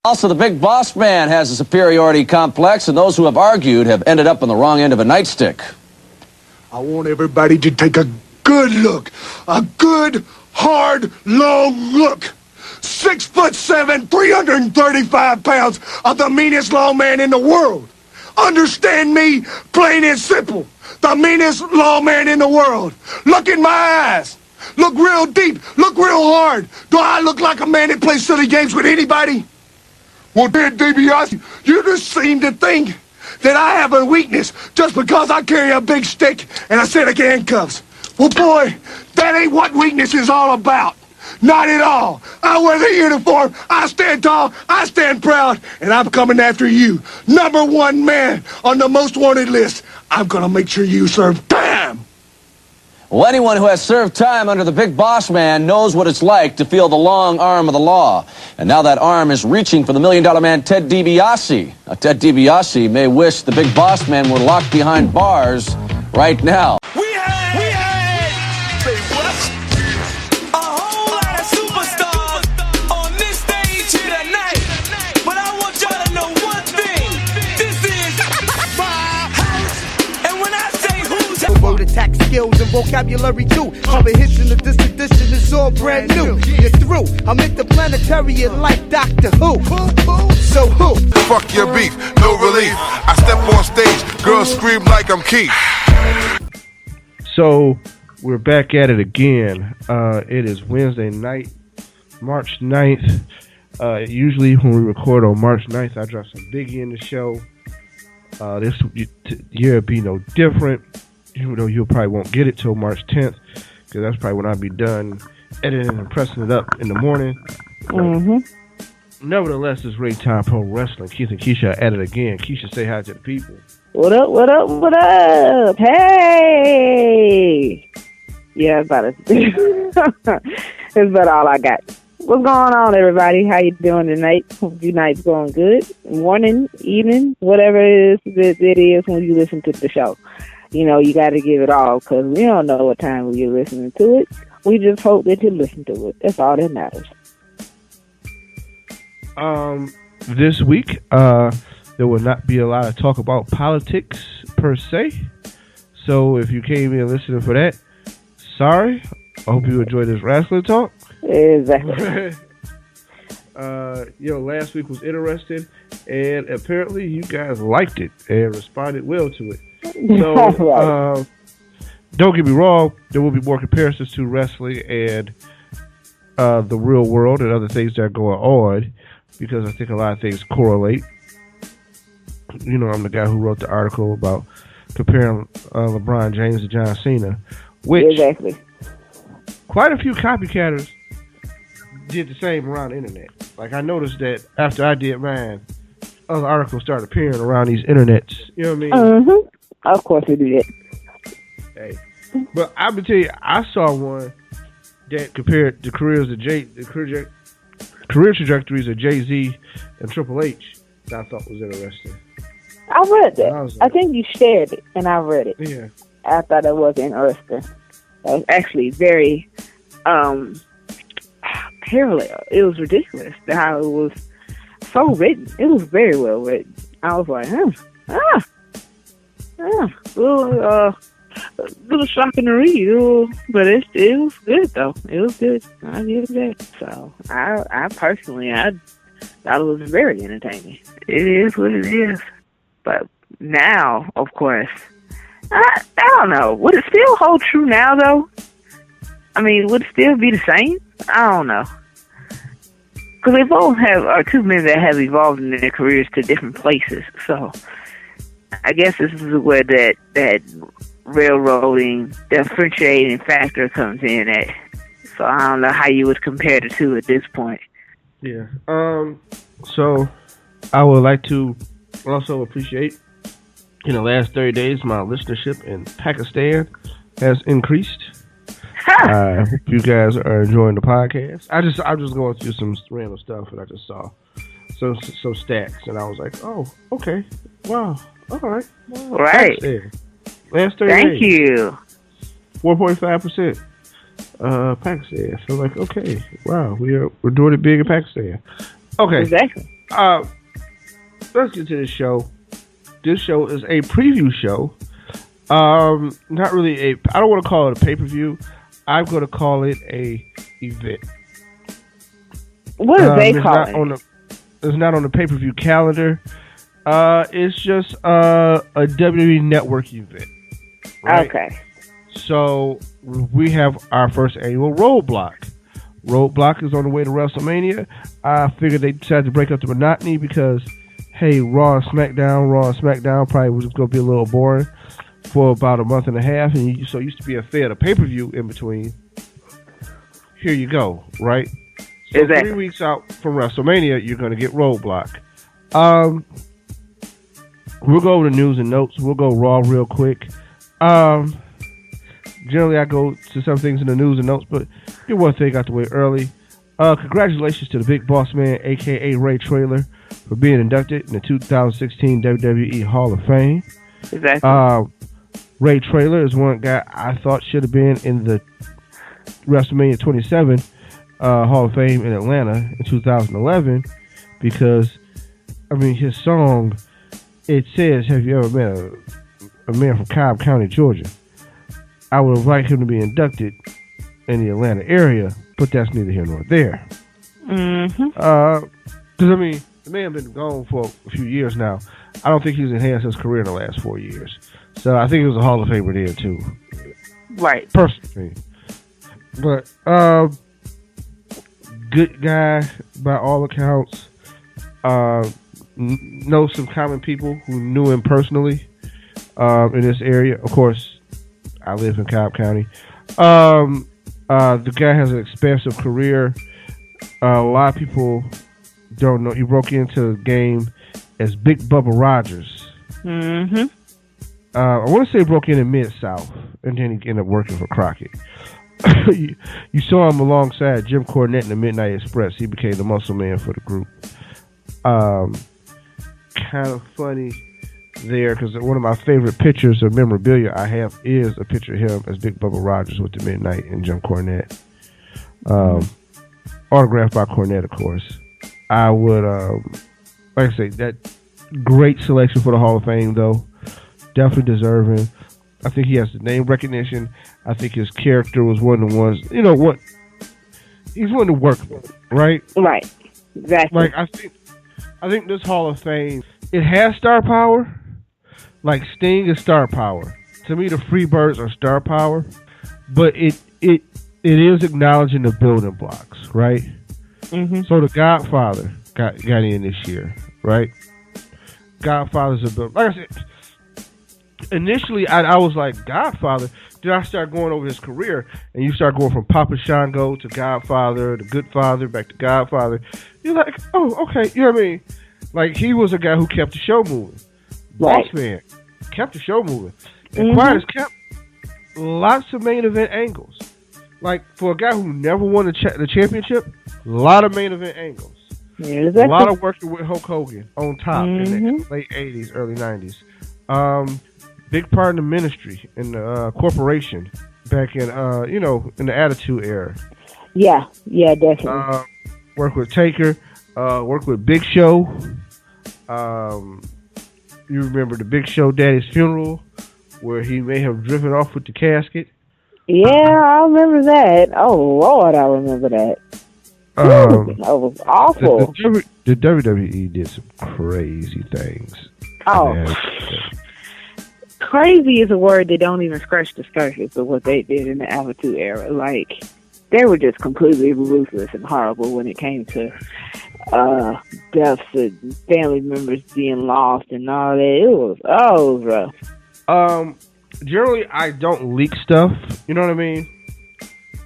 Also, the big boss man has a superiority complex, and those who have argued have ended up on the wrong end of a nightstick. I want everybody to take a good look. A good, hard, long look. 6'7", 335 pounds of the meanest lawman in the world. Understand me? Plain and simple. The meanest lawman in the world. Look in my eyes. Look real deep. Look real hard. Do I look like a man that plays silly games with anybody? Well, then, DiBiase, you just seem to think that I have a weakness just because I carry a big stick and a set of handcuffs. Well, boy, that ain't what weakness is all about. Not at all. I wear the uniform, I stand tall, I stand proud, and I'm coming after you. #1 man on the most wanted list. I'm gonna make sure you serve time. Well, anyone who has served time under the big boss man knows what it's like to feel the long arm of the law. And now that arm is reaching for the $1 Million Man, Ted DiBiase. Now, Ted DiBiase may wish the big boss man were locked behind bars right now. We had, say what? A whole lot of superstars on this stage here tonight. But I want y'all to know one thing. This is my house. And when I say who's house, word attack skills and vocabulary too. All the hits in the edition is all brand new. You're through. I'm interplanetary and like Doctor Who. So who? Fuck your beef, no relief. I step on stage, girls scream like I'm Keith. So we're back at it again. It is Wednesday night, March 9th. Usually when we record on March 9th, I drop some Biggie in the show. This year will be no different, even though you probably won't get it till March 10th, because that's probably when I'll be done editing and pressing it up in the morning. Mm-hmm. Nevertheless, it's Ray Time Pro Wrestling. Keith and Keshia at it again. Keshia, say hi to the people. What up, what up, what up? Hey! Yeah, that's about it. That's about all I got. What's going on, everybody? How you doing tonight? Hope your night's going good. Morning, evening, whatever it is when you listen to the show. You know, you got to give it all, because we don't know what time you're listening to it. We just hope that you listen to it. That's all that matters. This week, there will not be a lot of talk about politics per se. So if you came in listening for that, sorry. I hope you enjoyed this wrestling talk. Exactly. Last week was interesting, and apparently you guys liked it and responded well to it. So, don't get me wrong, there will be more comparisons to wrestling and the real world and other things that are going on, because I think a lot of things correlate. You know, I'm the guy who wrote the article about comparing LeBron James to John Cena, which exactly. Quite a few copycatters did the same around the internet. Like, I noticed that after I did mine, other articles started appearing around these internets. You know what I mean? Mm-hmm. Of course we did. Hey, but I'm gonna tell you, I saw one that compared the career trajectories of Jay-Z and Triple H that I thought was interesting. I read that. I think you shared it, and I read it. Yeah. I thought it was interesting. It was actually very parallel. It was ridiculous how it was so written. It was very well written. I was like, a little shocking to read, but it was good though. It was good. I give it that. So I personally, I thought it was very entertaining. It is what it is. But now, of course, I don't know. Would it still hold true now though? I mean, would it still be the same? I don't know. Because they both are two men that have evolved in their careers to different places. So I guess this is where that railroading, differentiating factor comes in at. So I don't know how you would compare the two at this point. Yeah. So I would like to also appreciate, in the last 30 days, my listenership in Pakistan has increased. I hope you guys are enjoying the podcast. I'm just going through some random stuff that I just saw. Some stats, and I was like, oh, okay. Wow. All right. Right. Pakistan. Last 30 Thank days. you. 4.5%. Pakistan. So like, okay. Wow. We're doing it big in Pakistan. Okay. Exactly. let's get to this show. This show is a preview show. Not really I don't want to call it a pay-per-view. I'm going to call it a event. What do they call it? It's not on the pay-per-view calendar. It's just a WWE Network event. Right? Okay. So we have our first annual Roadblock. Roadblock is on the way to WrestleMania. I figured they decided to break up the monotony because, hey, Raw and SmackDown probably was going to be a little boring for about a month and a half, and you so used to be a fed a pay-per-view in between. Here you go, right? So Exactly. 3 weeks out from WrestleMania, you're going to get Roadblock. We'll go over the news and notes. We'll go Raw real quick. Generally, I go to some things in the news and notes, but get one thing out the way early. Congratulations to the Big Boss Man, a.k.a. Ray Traylor, for being inducted in the 2016 WWE Hall of Fame. Exactly. Ray Traylor is one guy I thought should have been in the WrestleMania 27 Hall of Fame in Atlanta in 2011 because, I mean, his song, it says, have you ever met a man from Cobb County, Georgia? I would have liked him to be inducted in the Atlanta area, but that's neither here nor there. Because, I mean, the man been gone for a few years now. I don't think he's enhanced his career in the last 4 years. So I think he was a Hall of Famer there, too. Right. Personally. But, good guy by all accounts. Know some common people who knew him personally in this area. Of course, I live in Cobb County. The guy has an expansive career. A lot of people don't know. He broke into the game as Big Bubba Rogers. Mm-hmm. I want to say broke in Mid-South, and then he ended up working for Crockett. You saw him alongside Jim Cornette in the Midnight Express. He became the muscle man for the group. Kind of funny there, because one of my favorite pictures of memorabilia I have is a picture of him as Big Bubba Rogers with the Midnight and Jim Cornette. Autographed by Cornette, of course. I would, like I say, that great selection for the Hall of Fame, though. Definitely deserving. I think he has the name recognition. I think his character was one of the ones, you know what? He's one to work with, right? Right. Exactly. Like, I think this Hall of Fame, it has star power. Like Sting is star power. To me, the Freebirds are star power, but it is acknowledging the building blocks, right? Mm-hmm. So the Godfather got in this year, right? Godfather's a build. Like I said, initially I was like, Godfather. Then I start going over his career, and you start going from Papa Shango to Godfather to Good Father back to Godfather. You're like, oh, okay, you know what I mean? Like, he was a guy who kept the show moving. Right. Boss Man kept the show moving. And Quiet as kept lots of main event angles. Like, for a guy who never won the championship, a lot of main event angles. Yeah, exactly. A lot of working with Hulk Hogan on top in the late 80s, early 90s. Big part in the ministry in the corporation back in, in the Attitude Era. Yeah, definitely. Work with Taker, work with Big Show. You remember the Big Show Daddy's funeral, where he may have driven off with the casket. Yeah, I remember that. Oh, Lord, I remember that. That was awful. The WWE did some crazy things. Oh. Crazy is a word that don't even scratch the surface of what they did in the Attitude Era. Like, they were just completely ruthless and horrible when it came to deaths and family members being lost and all that. It was rough. Generally, I don't leak stuff. You know what I mean?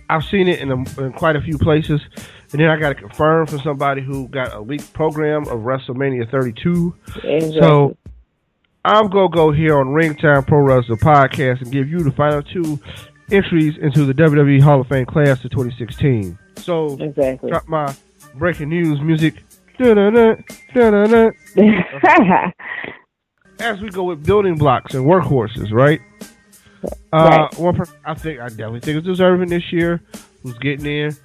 I've seen it in quite a few places, and then I got to confirm from somebody who got a leaked program of WrestleMania 32. Exactly. So I'm going to go here on Ringtime Pro Wrestling Podcast and give you the final two entries into the WWE Hall of Fame class of 2016. So, exactly. Got my breaking news music. Da-da-da, da-da-da. As we go with building blocks and workhorses, right? One person I definitely think is deserving this year, who's getting in,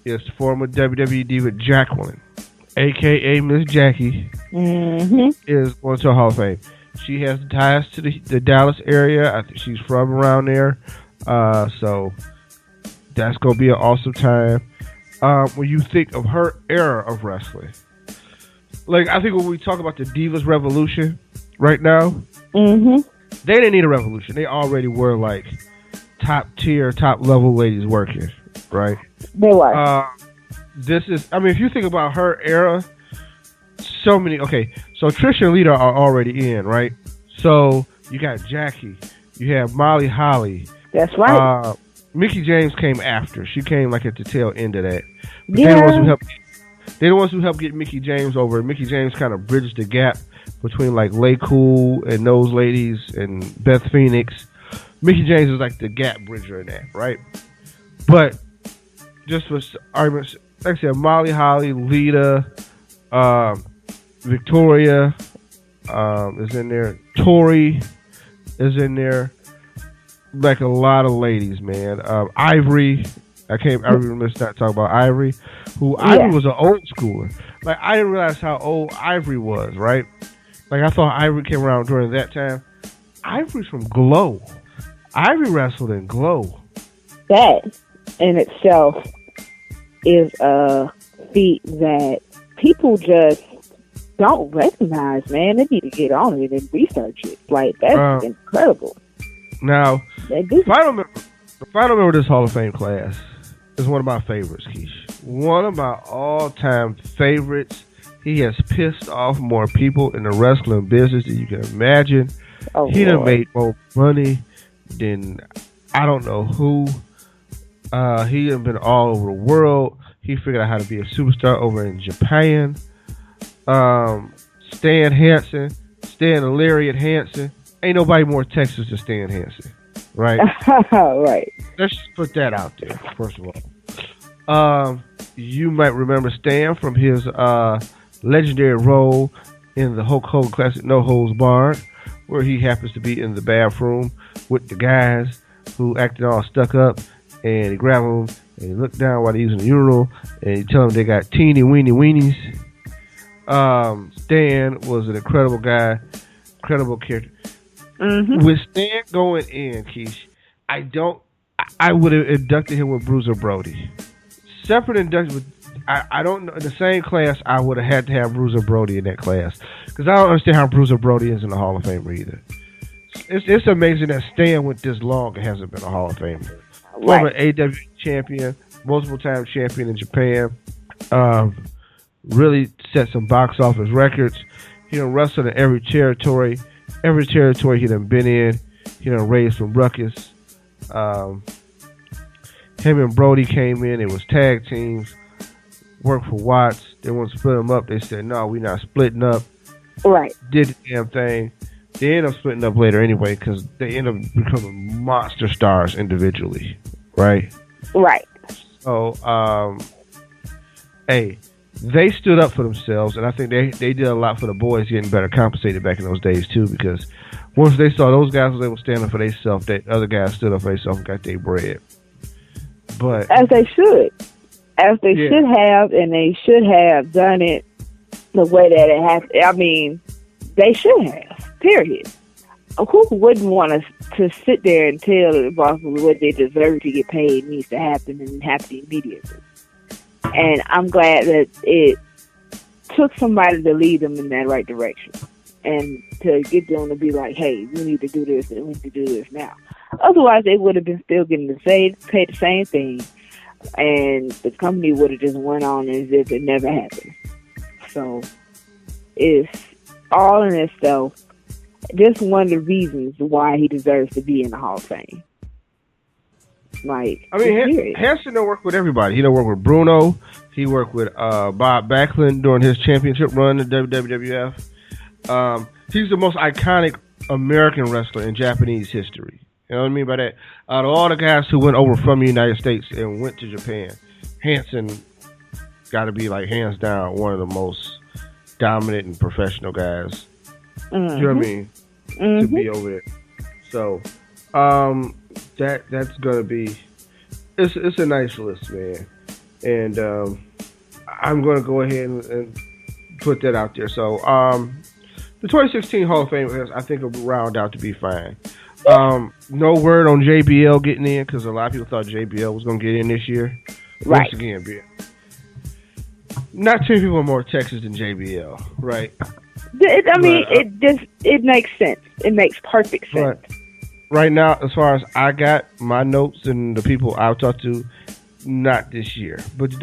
is former WWE diva Jacqueline. a.k.a. Miss Jackie, Mm-hmm. is going to a Hall of Fame. She has ties to the Dallas area. I think she's from around there. So that's going to be an awesome time. When you think of her era of wrestling, like I think when we talk about the Divas Revolution right now, Mm-hmm. they didn't need a revolution. They already were like top tier, top level ladies working, right? They were. If you think about her era, so many. Okay, so Trish and Lita are already in, right? So you got Jackie, you have Molly Holly. That's right. Mickie James came after. She came like at the tail end of that. But Yeah. they're the ones who helped get Mickie James over. Mickie James kind of bridged the gap between like Lay Cool and those ladies and Beth Phoenix. Mickie James is like the gap bridger in that, right? But just for arguments, like I said, Molly Holly, Lita, Victoria is in there. Tori is in there. Like a lot of ladies, man. Ivory, I remember not talking about Ivory, Ivory was an old schooler. Like I didn't realize how old Ivory was, right? Like I thought Ivory came around during that time. Ivory's from Glow. Ivory wrestled in Glow. That in itself is a feat that people just don't recognize, man. They need to get on it and research it. Like that's incredible. Now, They do. the final member of this Hall of Fame class is one of my favorites, Keish. One of my all-time favorites. He has pissed off more people in the wrestling business than you can imagine. Oh, He done Lord. made more money than I don't know who. He done been all over the world. He figured out how to be a superstar over in Japan. Stan Hansen, Stan the Lariat Hansen. Ain't nobody more Texas than Stan Hansen, right? Right. Let's just put that out there, first of all. You might remember Stan from his legendary role in the Hulk Hogan classic No Holds Barred, where he happens to be in the bathroom with the guys who acted all stuck up, and he grab them and he look down while they're using the urinal, and he tell them they got teeny weeny weenies. Stan was an incredible guy, incredible character. Mm-hmm. With Stan going in, Keish, I would have inducted him with Bruiser Brody. Separate induction with, I don't know, in the same class, I would have had to have Bruiser Brody in that class. Because I don't understand how Bruiser Brody is in the Hall of Fame either. It's amazing that Stan went this long and hasn't been a Hall of Famer. Former AW champion, multiple time champion in Japan. Really set some box office records. He done wrestled in every territory. Every territory he done been in, he done raised some ruckus. Him and Brody came in. It was tag teams. Worked for Watts. They want to split them up. They said, no, we're not splitting up. Right. Did the damn thing. They end up splitting up later anyway because they end up becoming monster stars individually. Right? Right. So, hey, they stood up for themselves, and I think they did a lot for the boys getting better compensated back in those days too. Because once they saw those guys was able to stand up for themselves, that other guys stood up for themselves and got their bread. But As they should, should have, and they should have done it the way that it has. I mean, they should have. Period. Who wouldn't want to sit there and tell the boss what they deserve to get paid needs to happen and happen immediately? And I'm glad that it took somebody to lead them in that right direction and to get them to be like, hey, we need to do this and we need to do this now. Otherwise, they would have been still getting paid the same thing, and the company would have just went on as if it never happened. So it's all in itself just one of the reasons why he deserves to be in the Hall of Fame. Like, I mean, Hansen don't work with everybody. He don't work with Bruno. He worked with Bob Backlund during his championship run in WWF. He's the most iconic American wrestler in Japanese history. You know what I mean by that? Out of all the guys who went over from the United States and went to Japan, Hansen got to be, like, hands down one of the most dominant and professional guys. Mm-hmm. You know what I mean? Mm-hmm. To be over there. So, that's gonna be it's a nice list, man. And I'm gonna go ahead and put that out there. So the 2016 Hall of Fame, I think, will round out to be fine. No word on JBL getting in because a lot of people thought JBL was going to get in this year. Right. Once again, not too many people are more Texas than JBL, right? It makes sense. It makes perfect sense. Right now, as far as I got my notes and the people I've talked to, not this year. But the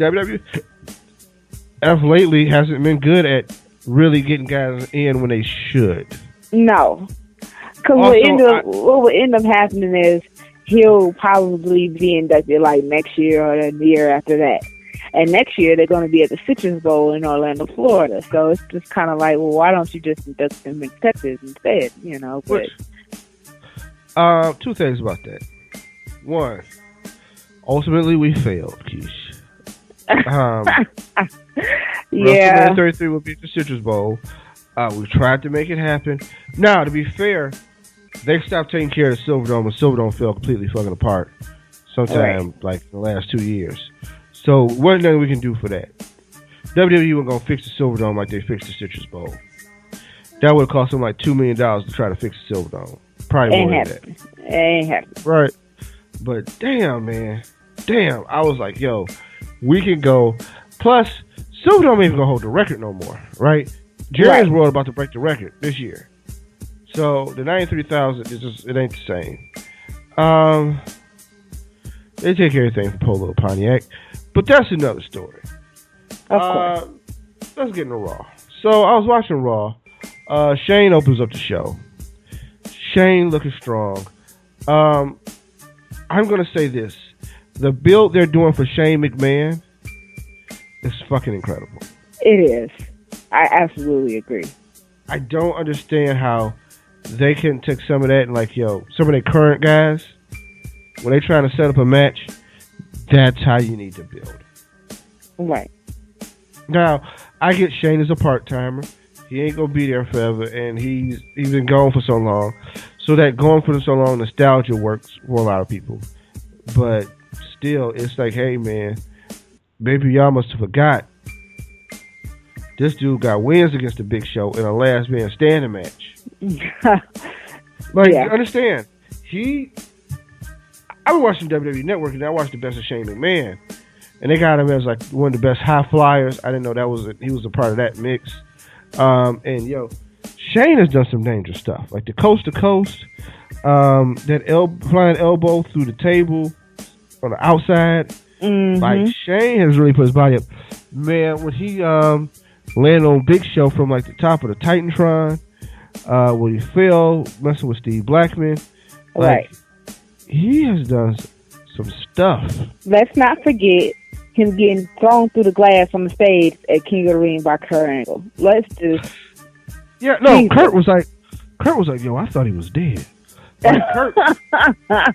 WWF lately hasn't been good at really getting guys in when they should. No. Because what will end up happening is he'll probably be inducted like next year or the year after that. And next year they're going to be at the Citrus Bowl in Orlando, Florida. So it's just kind of like, well, why don't you just induct him in Texas instead? You know. But two things about that. One, ultimately we failed, Keish. Yeah. WrestleMania 33 will be at the Citrus Bowl. We tried to make it happen. Now, to be fair, they stopped taking care of the Silverdome, and Silverdome fell completely fucking apart sometime like the last 2 years. So, what nothing we can do for that. WWE wasn't going to fix the Silverdome like they fixed the Citrus Bowl. That would have cost them like $2 million to try to fix the Silverdome. Probably more than that. Ain't happening. Right. But damn, man. Damn. I was like, yo, we can go. Plus, Silverdome ain't even going to hold the record no more, right? Jerry's World about to break the record this year. So, the 93,000 is just, it ain't the same. They take everything from Polo Pontiac. But that's another story. Of course. Let's get into Raw. So, I was watching Raw. Shane opens up the show. Shane looking strong. I'm going to say this. The build they're doing for Shane McMahon is fucking incredible. It is. I absolutely agree. I don't understand how they can take some of that and like, yo, some of their current guys, when they're trying to set up a match, that's how you need to build. Right. Now, I get Shane as a part-timer. He ain't going to be there forever, and he's been gone for so long. So that going for so long, nostalgia works for a lot of people. But still, it's like, hey, man, maybe y'all must have forgot. This dude got wins against the Big Show in a last man standing match. Understand? I was watching WWE Network, and I watched the best of Shane McMahon. And they got him as like one of the best high flyers. I didn't know he was a part of that mix. And yo, Shane has done some dangerous stuff, like the coast to coast, that flying elbow through the table on the outside. Mm-hmm. Like Shane has really put his body up. Man, when he landed on Big Show from like the top of the Titantron, when he fell messing with Steve Blackman, like, he has done some stuff. Let's not forget him getting thrown through the glass on the stage at King of the Ring by Kurt Angle. Let's just... Yeah, no, Kurt was like, yo, I thought he was dead. Like, Kurt was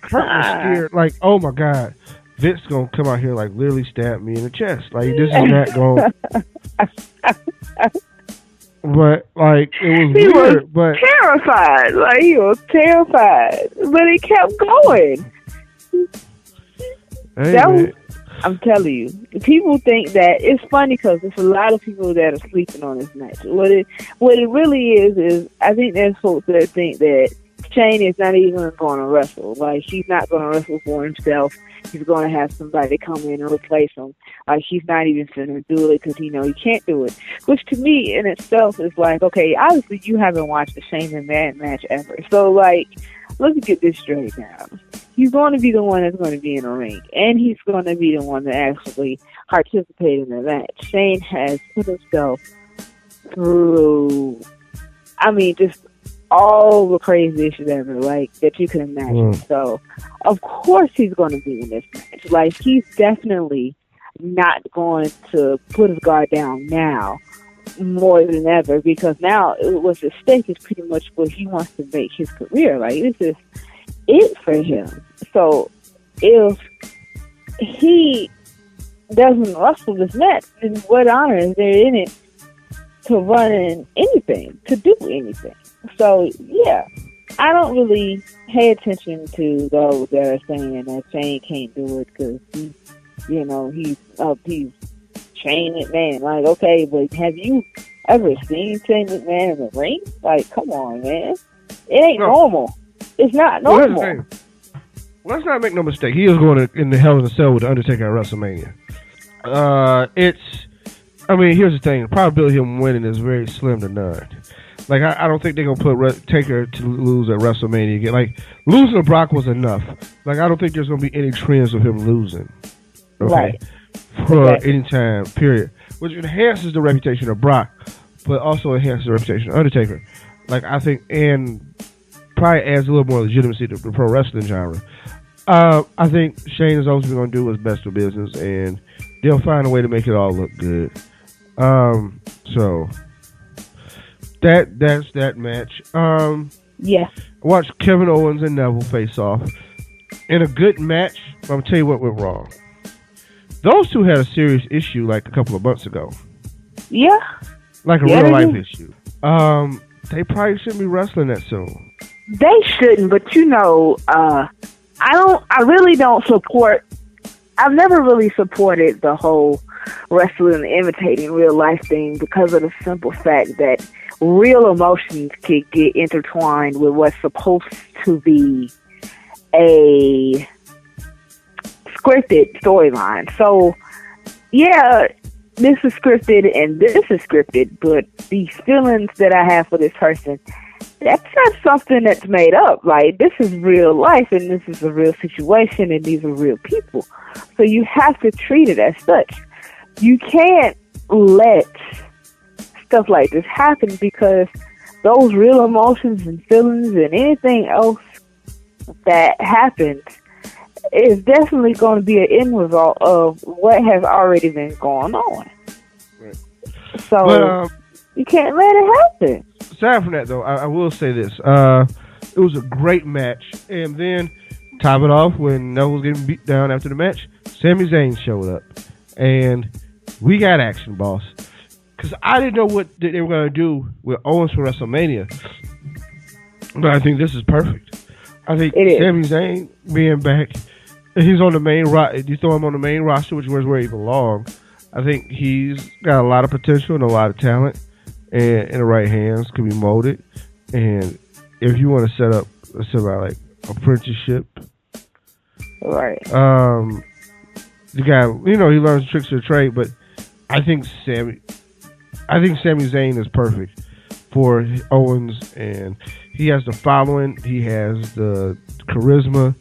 scared. Like, oh my God, Vince gonna come out here like literally stab me in the chest. Like, this is not going. But like, it was weird. But terrified. Like, he was terrified, but he kept going. Hey, I'm telling you, people think that it's funny because there's a lot of people that are sleeping on this match. What it really is I think there's folks that think that Shane is not even going to wrestle. Like, he's not going to wrestle for himself. He's going to have somebody come in and replace him. Like, he's not even going to do it because he can't do it. Which to me in itself is like, okay, obviously you haven't watched the Shane McMahon match ever. So like, let's get this straight now. He's going to be the one that's going to be in the ring, and he's going to be the one that actually participates in the match. Shane has put himself through, just all the crazy shit ever, like, that you can imagine. So, of course he's going to be in this match. Like, he's definitely not going to put his guard down now more than ever, because now what's at stake is pretty much what he wants to make his career. Like, this is it for him. So if he doesn't wrestle this match, then what honor is there in it to run in anything, to do anything? So yeah, I don't really pay attention to those that are saying that Shane can't do it because he's Shane McMahon. Like, okay, but have you ever seen Shane McMahon in the ring. Like, come on, man. It ain't normal. It's not normal. Well, let's not make no mistake. He is going in the Hell in a Cell with the Undertaker at WrestleMania. Here's the thing. The probability of him winning is very slim to none. Like, I don't think they're going to put Taker to lose at WrestleMania again. Like, losing to Brock was enough. Like, I don't think there's going to be any trends of him losing. Okay? Right. For any time, period. Which enhances the reputation of Brock, but also enhances the reputation of Undertaker. Like, I think, and probably adds a little more legitimacy to the pro wrestling genre. I think Shane is ultimately going to do what's best for business, and they'll find a way to make it all look good. So that's that match. Yeah. Watch Kevin Owens and Neville face off in a good match. I'm gonna tell you what went wrong. Those two had a serious issue like a couple of months ago. Yeah. Like a real life issue. They probably shouldn't be wrestling that soon. They shouldn't, but I really don't support. I've never really supported the whole wrestling imitating real life thing because of the simple fact that real emotions could get intertwined with what's supposed to be a scripted storyline. So, yeah, this is scripted and this is scripted, but these feelings that I have for this person, that's not something that's made up. Like, this is real life and this is a real situation and these are real people. So you have to treat it as such. You can't let stuff like this happen because those real emotions and feelings and anything else that happens is definitely going to be an end result of what has already been going on. Right. So But, you can't let it happen. aside from that, though, I will say this. It was a great match. And then, top it off, when Neville was getting beat down after the match, Sami Zayn showed up. And we got action, boss. Because I didn't know what they were going to do with Owens for WrestleMania. But I think this is perfect. I think Sami Zayn being back, he's on the main roster. You throw him on the main roster, which is where he belongs. I think he's got a lot of potential and a lot of talent. And in the right hands, can be molded. And if you want to set up like apprenticeship, right? The guy, he learns tricks of the trade. But I think Sami Zayn is perfect for Owens, and he has the following, he has the charisma.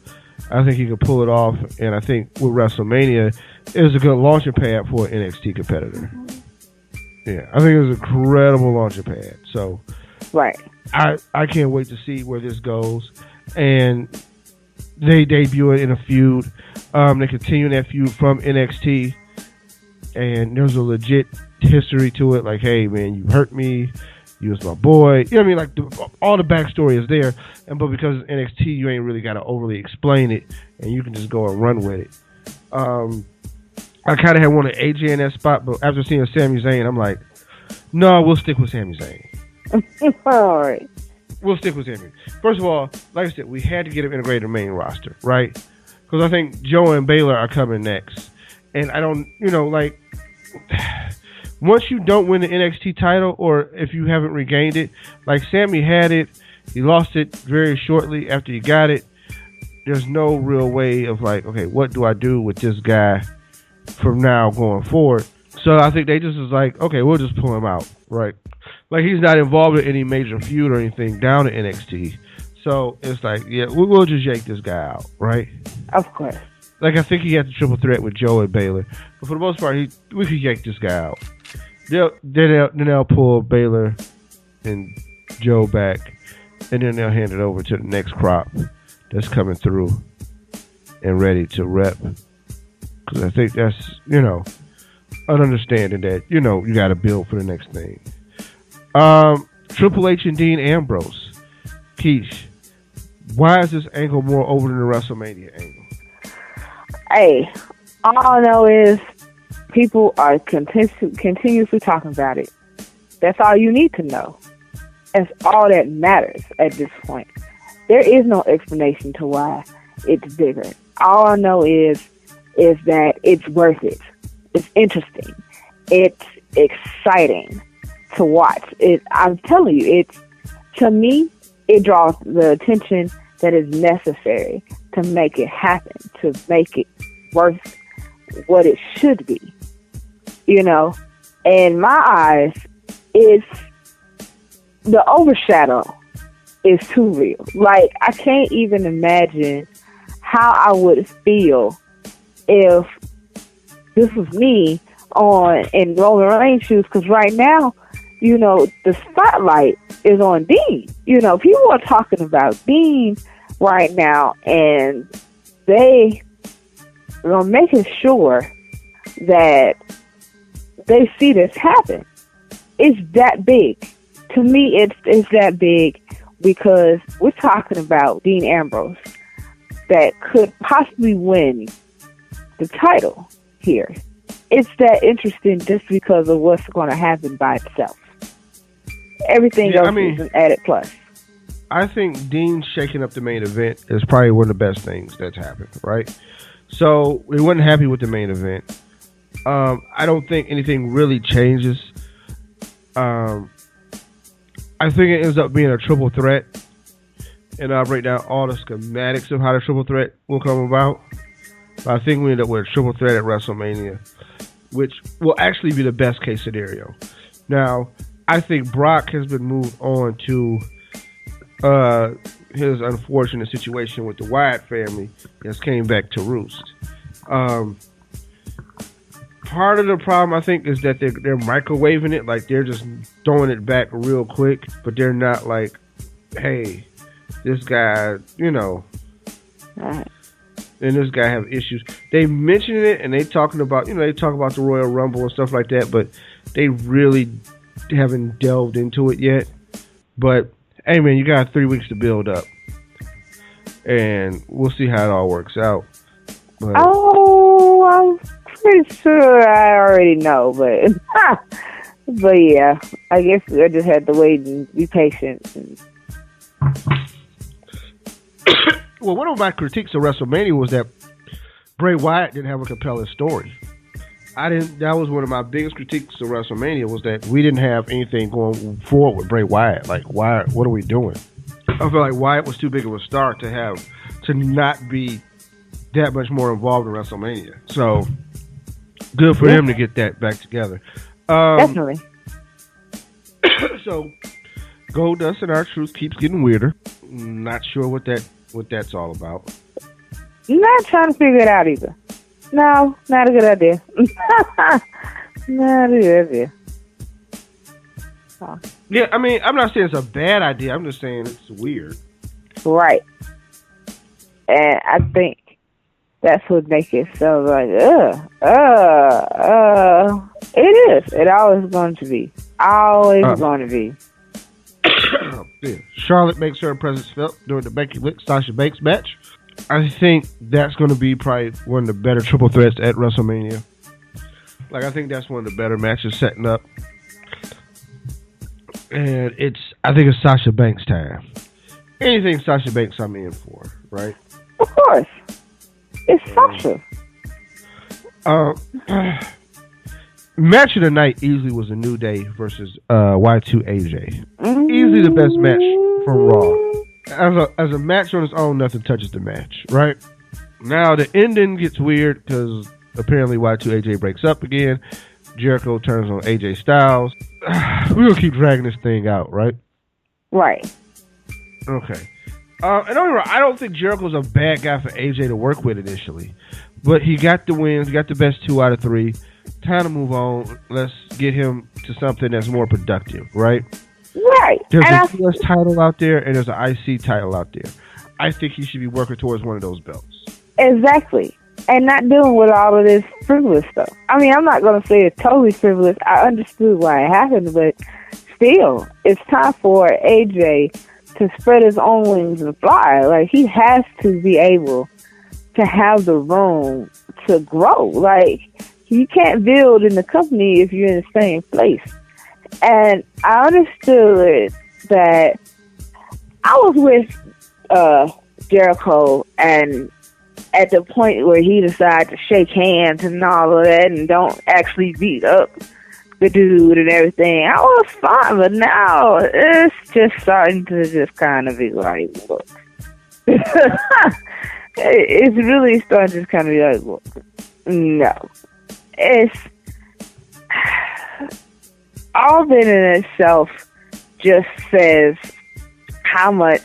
I think he can pull it off, and I think with WrestleMania, it's a good launching pad for an NXT competitor. Yeah, I think it's a credible launching pad. So, right, I can't wait to see where this goes. And they debut it in a feud. They continue that feud from NXT, and there's a legit history to it. Like, hey man, you hurt me, you was my boy. You know what I mean? Like all the backstory is there, but because it's NXT, you ain't really got to overly explain it, and you can just go and run with it. I kind of had wanted AJ in that spot, but after seeing Sami Zayn, I'm like, no, we'll stick with Sami Zayn. All right. We'll stick with Sami. First of all, like I said, we had to get him integrated in the main roster, right? Because I think Joe and Baylor are coming next. And I don't, once you don't win the NXT title, or if you haven't regained it, like Sami had it, he lost it very shortly after he got it. There's no real way of like, okay, what do I do with this guy from now going forward? So I think they just was like, okay, we'll just pull him out, right? Like, he's not involved in any major feud or anything down at NXT. So it's like, yeah, we'll just yank this guy out, right? Of course. Like, I think he had the triple threat with Joe and Baylor. But for the most part, we could yank this guy out. Then they'll pull Baylor and Joe back, and then they'll hand it over to the next crop that's coming through and ready to rep. Because I think that's, an understanding that, you got to build for the next thing. Triple H and Dean Ambrose. Keish, why is this angle more over than the WrestleMania angle? Hey, all I know is people are continuously talking about it. That's all you need to know. That's all that matters at this point. There is no explanation to why it's bigger. All I know is that it's worth it. It's interesting. It's exciting. to watch. I'm telling you, to me, it draws the attention that is necessary to make it happen, to make it worth what it should be. You know, in my eyes, it's the overshadow is too real. Like, I can't even imagine how I would feel if this was me in Roman Reigns' shoes, because right now, you know, the spotlight is on Dean. You know, people are talking about Dean right now, and they are making sure that they see this happen. It's that big. To me, it's that big because we're talking about Dean Ambrose that could possibly win the title here. It's that interesting just because of what's going to happen by itself. Everything else is an added plus. I think Dean shaking up the main event is probably one of the best things that's happened, right? So we weren't happy with the main event. I don't think anything really changes. I think it ends up being a triple threat, and I'll break down all the schematics of how the triple threat will come about. But I think we end up with a triple threat at WrestleMania, which will actually be the best case scenario. Now, I think Brock has been moved on to his unfortunate situation with the Wyatt family has came back to roost. Part of the problem, I think, is that they're microwaving it. Like, they're just throwing it back real quick, but they're not like, hey, this guy, you know, and this guy have issues. They mention it, and they talking about, you know, they talk about the Royal Rumble and stuff like that, but they really haven't delved into it yet. But, hey, man, you got 3 weeks to build up, and we'll see how it all works out. But, I'm pretty sure I already know, but yeah, I guess I just had to wait and be patient. Well, one of my critiques of WrestleMania was that Bray Wyatt didn't have a compelling story. That was one of my biggest critiques of WrestleMania, was that we didn't have anything going forward with Bray Wyatt. Like, why? What are we doing? I feel like Wyatt was too big of a star to not be that much more involved in WrestleMania. So good for him to get that back together. Definitely. So Goldust and R-Truth keeps getting weirder. Not sure what that's all about. Not trying to figure it out either. No, not a good idea. Not a good idea. Oh. Yeah, I mean, I'm not saying it's a bad idea. I'm just saying it's weird. Right. And I think that's what makes it so like, it is. It always going to be. Always going to be. Yeah. Charlotte makes her presence felt during the Becky Sasha Banks match. I think that's going to be probably one of the better triple threats at WrestleMania. Like, I think that's one of the better matches setting up. And I think it's Sasha Banks time. Anything Sasha Banks I'm in for, right? Of course. It's Sasha. Match of the night easily was a New Day versus Y2AJ. Easily the best match from Raw. As a match on its own, nothing touches the match, right? Now the ending gets weird because apparently Y2AJ breaks up again. Jericho turns on AJ Styles. We're gonna keep dragging this thing out, right? Right. Okay. And don't get me wrong, I don't think Jericho's a bad guy for AJ to work with initially, but he got the wins. He got the best 2 out of 3. Time to move on. Let's get him to something that's more productive, right? Right. There's a US title out there, and there's an IC title out there. I think he should be working towards one of those belts. Exactly. And not dealing with all of this frivolous stuff. I mean, I'm not going to say it's totally frivolous. I understood why it happened, but still, it's time for AJ to spread his own wings and fly. Like, he has to be able to have the room to grow. Like, you can't build in the company if you're in the same place. And I understood that I was with Jericho, and at the point where he decided to shake hands and all of that and don't actually beat up the dude and everything. I was fine, but now it's just starting to just kind of be like, look. It's really starting to just kind of be like, look, no. It's all that in itself just says how much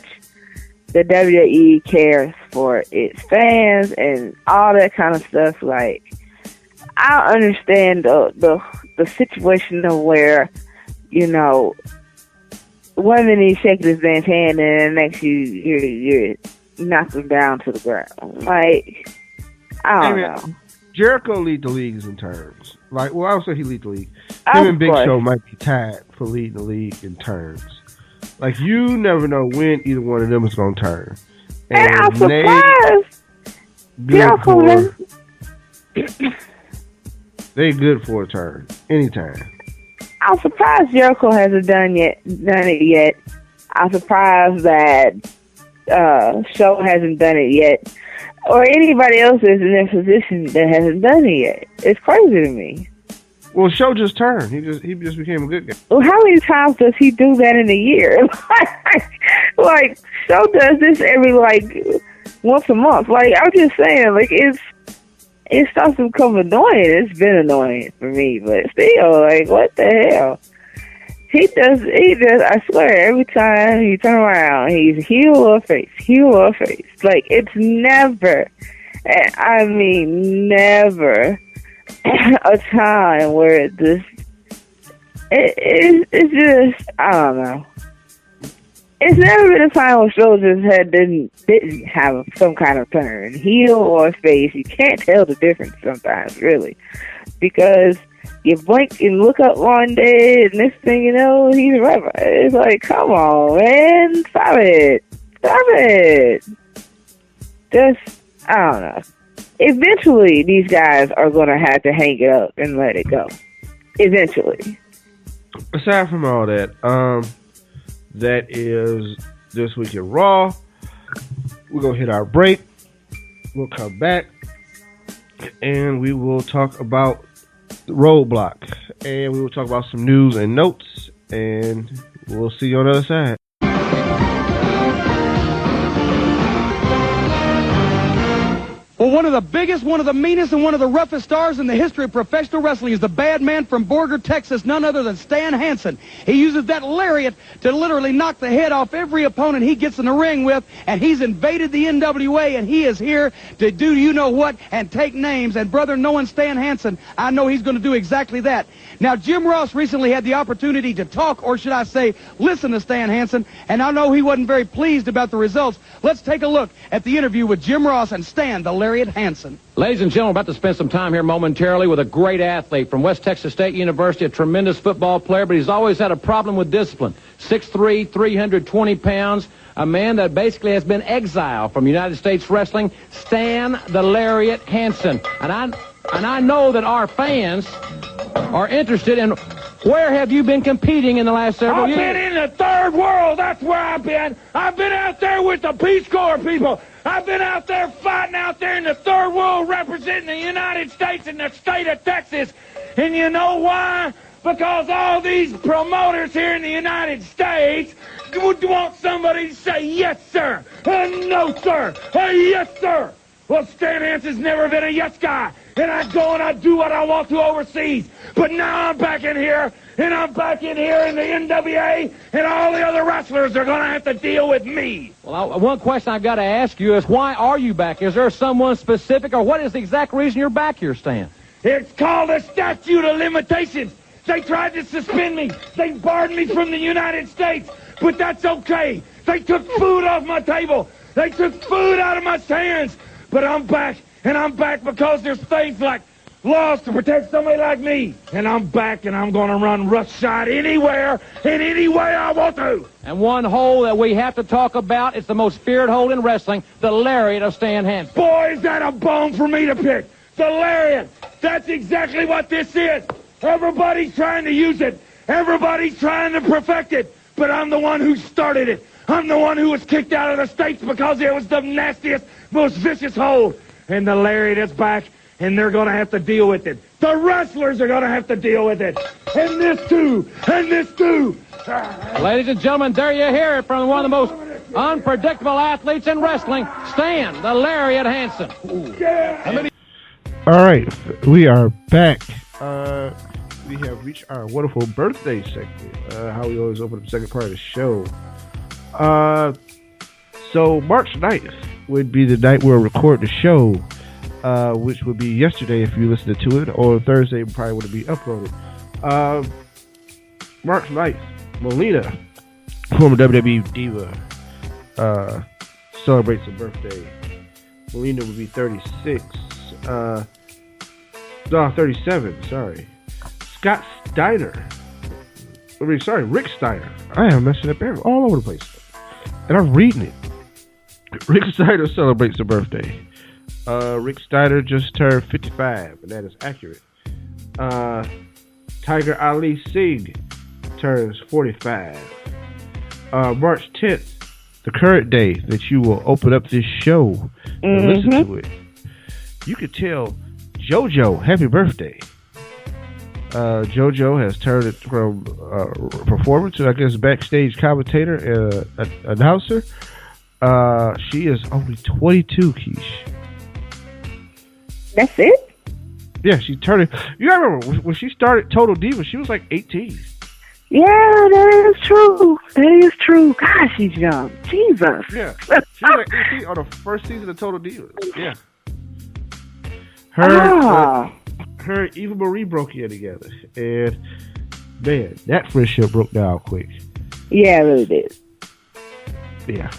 the WWE cares for its fans and all that kind of stuff. Like, I understand the situation of where, you know, one minute he's shaking his man's hand and the next you knock him down to the ground. Like, I don't know. Jericho lead the leagues in turns. Like, well, I would say he lead the league. Him and Big Show might be tied for leading the league in turns. Like, you never know when either one of them is going to turn. And I'm surprised. Jericho they good for a turn anytime. I'm surprised Jericho hasn't done it yet. I'm surprised that Show hasn't done it yet, or anybody else is in their position that hasn't done it yet. It's crazy to me. Well, Show just turned. He just became a good guy. Well, how many times does he do that in a year? Like, Show does this every once a month. Like, I'm just saying, like, it starts to become annoying. It's been annoying for me, but still, like, what the hell? He does, I swear, every time he turn around, he's heel or face. Like, it's never, I mean, never a time where it's just, I don't know. It's never been a time where Show just didn't have some kind of turn, heel or face. You can't tell the difference sometimes, really, because you blink and look up one day, and next thing you know, he's right. It's like, come on, man, stop it. Just, I don't know. Eventually, these guys are going to have to hang it up and let it go. Eventually. Aside from all that, that is This Week in Raw. We're going to hit our break. We'll come back, and we will talk about the Roadblock, and we will talk about some news and notes, and we'll see you on the other side. Well, one of the biggest, one of the meanest, and one of the roughest stars in the history of professional wrestling is the bad man from Borger, Texas, none other than Stan Hansen. He uses that lariat to literally knock the head off every opponent he gets in the ring with, and he's invaded the NWA, and he is here to do you-know-what and take names. And, brother, knowing Stan Hansen, I know he's going to do exactly that. Now, Jim Ross recently had the opportunity to talk, or should I say, listen to Stan Hansen, and I know he wasn't very pleased about the results. Let's take a look at the interview with Jim Ross and Stan the Lariat Hansen. Ladies and gentlemen, we're about to spend some time here momentarily with a great athlete from West Texas State University, a tremendous football player, but he's always had a problem with discipline. 6'3", 320 pounds, a man that basically has been exiled from United States wrestling, Stan the Lariat Hansen. And I know that our fans are interested in where have you been competing in the last several years? I've been in the third world. That's where I've been. I've been out there with the Peace Corps people. I've been out there fighting out there in the third world representing the United States and the state of Texas. And you know why? Because all these promoters here in the United States would want somebody to say, yes, sir, and no, sir, yes, sir. Well, Stan Hansen's never been a yes guy. And I go and I do what I want to overseas. But now I'm back in here, and I'm back in here in the NWA, and all the other wrestlers are going to have to deal with me. Well, one question I've got to ask you is, why are you back? Is there someone specific, or what is the exact reason you're back here, Stan? It's called a statute of limitations. They tried to suspend me. They barred me from the United States. But that's okay. They took food off my table. They took food out of my hands. But I'm back. And I'm back because there's things like laws to protect somebody like me. And I'm back, and I'm going to run roughshod anywhere, in any way I want to. And one hole that we have to talk about, it's the most feared hole in wrestling, the lariat of Stan Hansen. Boy, is that a bone for me to pick. The lariat. That's exactly what this is. Everybody's trying to use it. Everybody's trying to perfect it. But I'm the one who started it. I'm the one who was kicked out of the States because it was the nastiest, most vicious hold. And the lariat is back, and they're going to have to deal with it. The wrestlers are going to have to deal with it. And this too. And this too. Ladies and gentlemen, there you hear it from one of the most unpredictable athletes in wrestling, Stan, the Lariat Hansen. All right, we are back. We have reached our wonderful birthday segment. How we always open up the second part of the show. So March 9th would be the night we'll record the show, which would be yesterday if you listened to it, or Thursday probably would be uploaded. March 9th, Melina, former WWE diva, celebrates her birthday. Melina would be 36. 37, sorry. Scott Steiner. Rick Steiner. I am messing up all over the place. And I'm reading it. Rick Steiner celebrates her birthday. Rick Steiner just turned 55, and that is accurate. Tiger Ali Singh turns 45. March 10th, the current day that you will open up this show and listen to it. You could tell JoJo happy birthday. JoJo has turned it from performer to, I guess, backstage commentator and announcer. She is only 22, Keish. That's it? Yeah, she turned it. You gotta remember, when she started Total Diva, she was like 18. Yeah, that is true. That is true. God, she's young. Jesus. Yeah. She was like 18 on the first season of Total Divas. Yeah. Her and Eva Marie broke in together. And, man, that friendship broke down quick. Yeah, it really did. Yeah.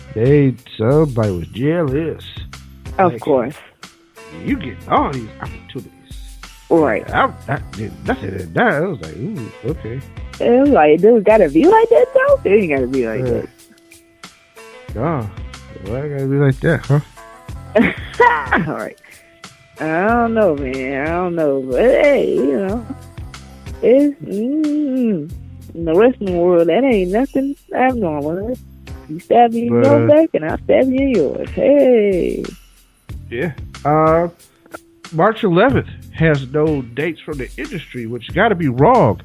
Somebody was jealous. Of course. You get all these opportunities. Right. I was like, ooh, okay. It was like, dude, gotta be like that, though? It ain't gotta be like that. No. Why I gotta be like that, huh? All right. I don't know, man. I don't know. But, hey, you know, it's, in the wrestling world, that ain't nothing abnormal. You stab me in your back, and I'll stab you in yours. Hey. Yeah. March 11th has no dates from the industry, which got to be wrong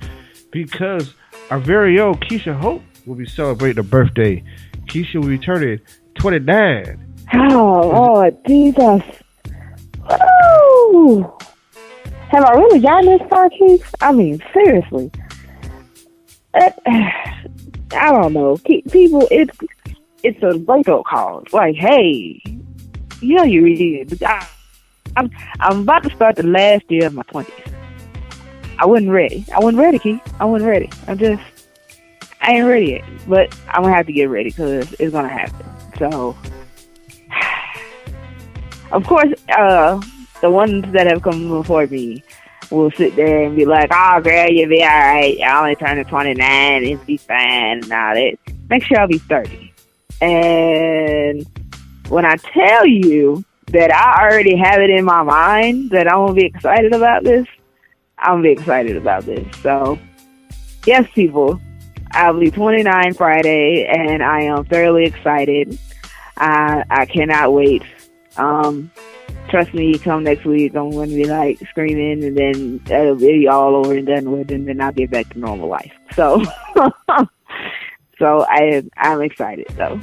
because our very own Keshia Hope will be celebrating a birthday. Keshia will be turning 29. Oh, Jesus. Woo! Have I really gotten this far, Keith? I mean, seriously. I don't know. People, it's a breakup call. Like, hey, yeah, you did. I'm about to start the last year of my 20s. I wasn't ready, Keith. I wasn't ready. I ain't ready yet. But I'm going to have to get ready because it's going to happen. So, of course, the ones that have come before me will sit there and be like, oh, girl, you'll be all right. I only turned 29. It'll be fine and all that. Next year, I'll be 30. And when I tell you that I already have it in my mind that I'm going to be excited about this, I'm going to be excited about this. So, yes, people, I'll be 29 Friday, and I am thoroughly excited. I cannot wait. Trust me, come next week, I'm going to be like screaming, and then it'll be all over and done with, and then I'll get back to normal life. So, I'm excited. So,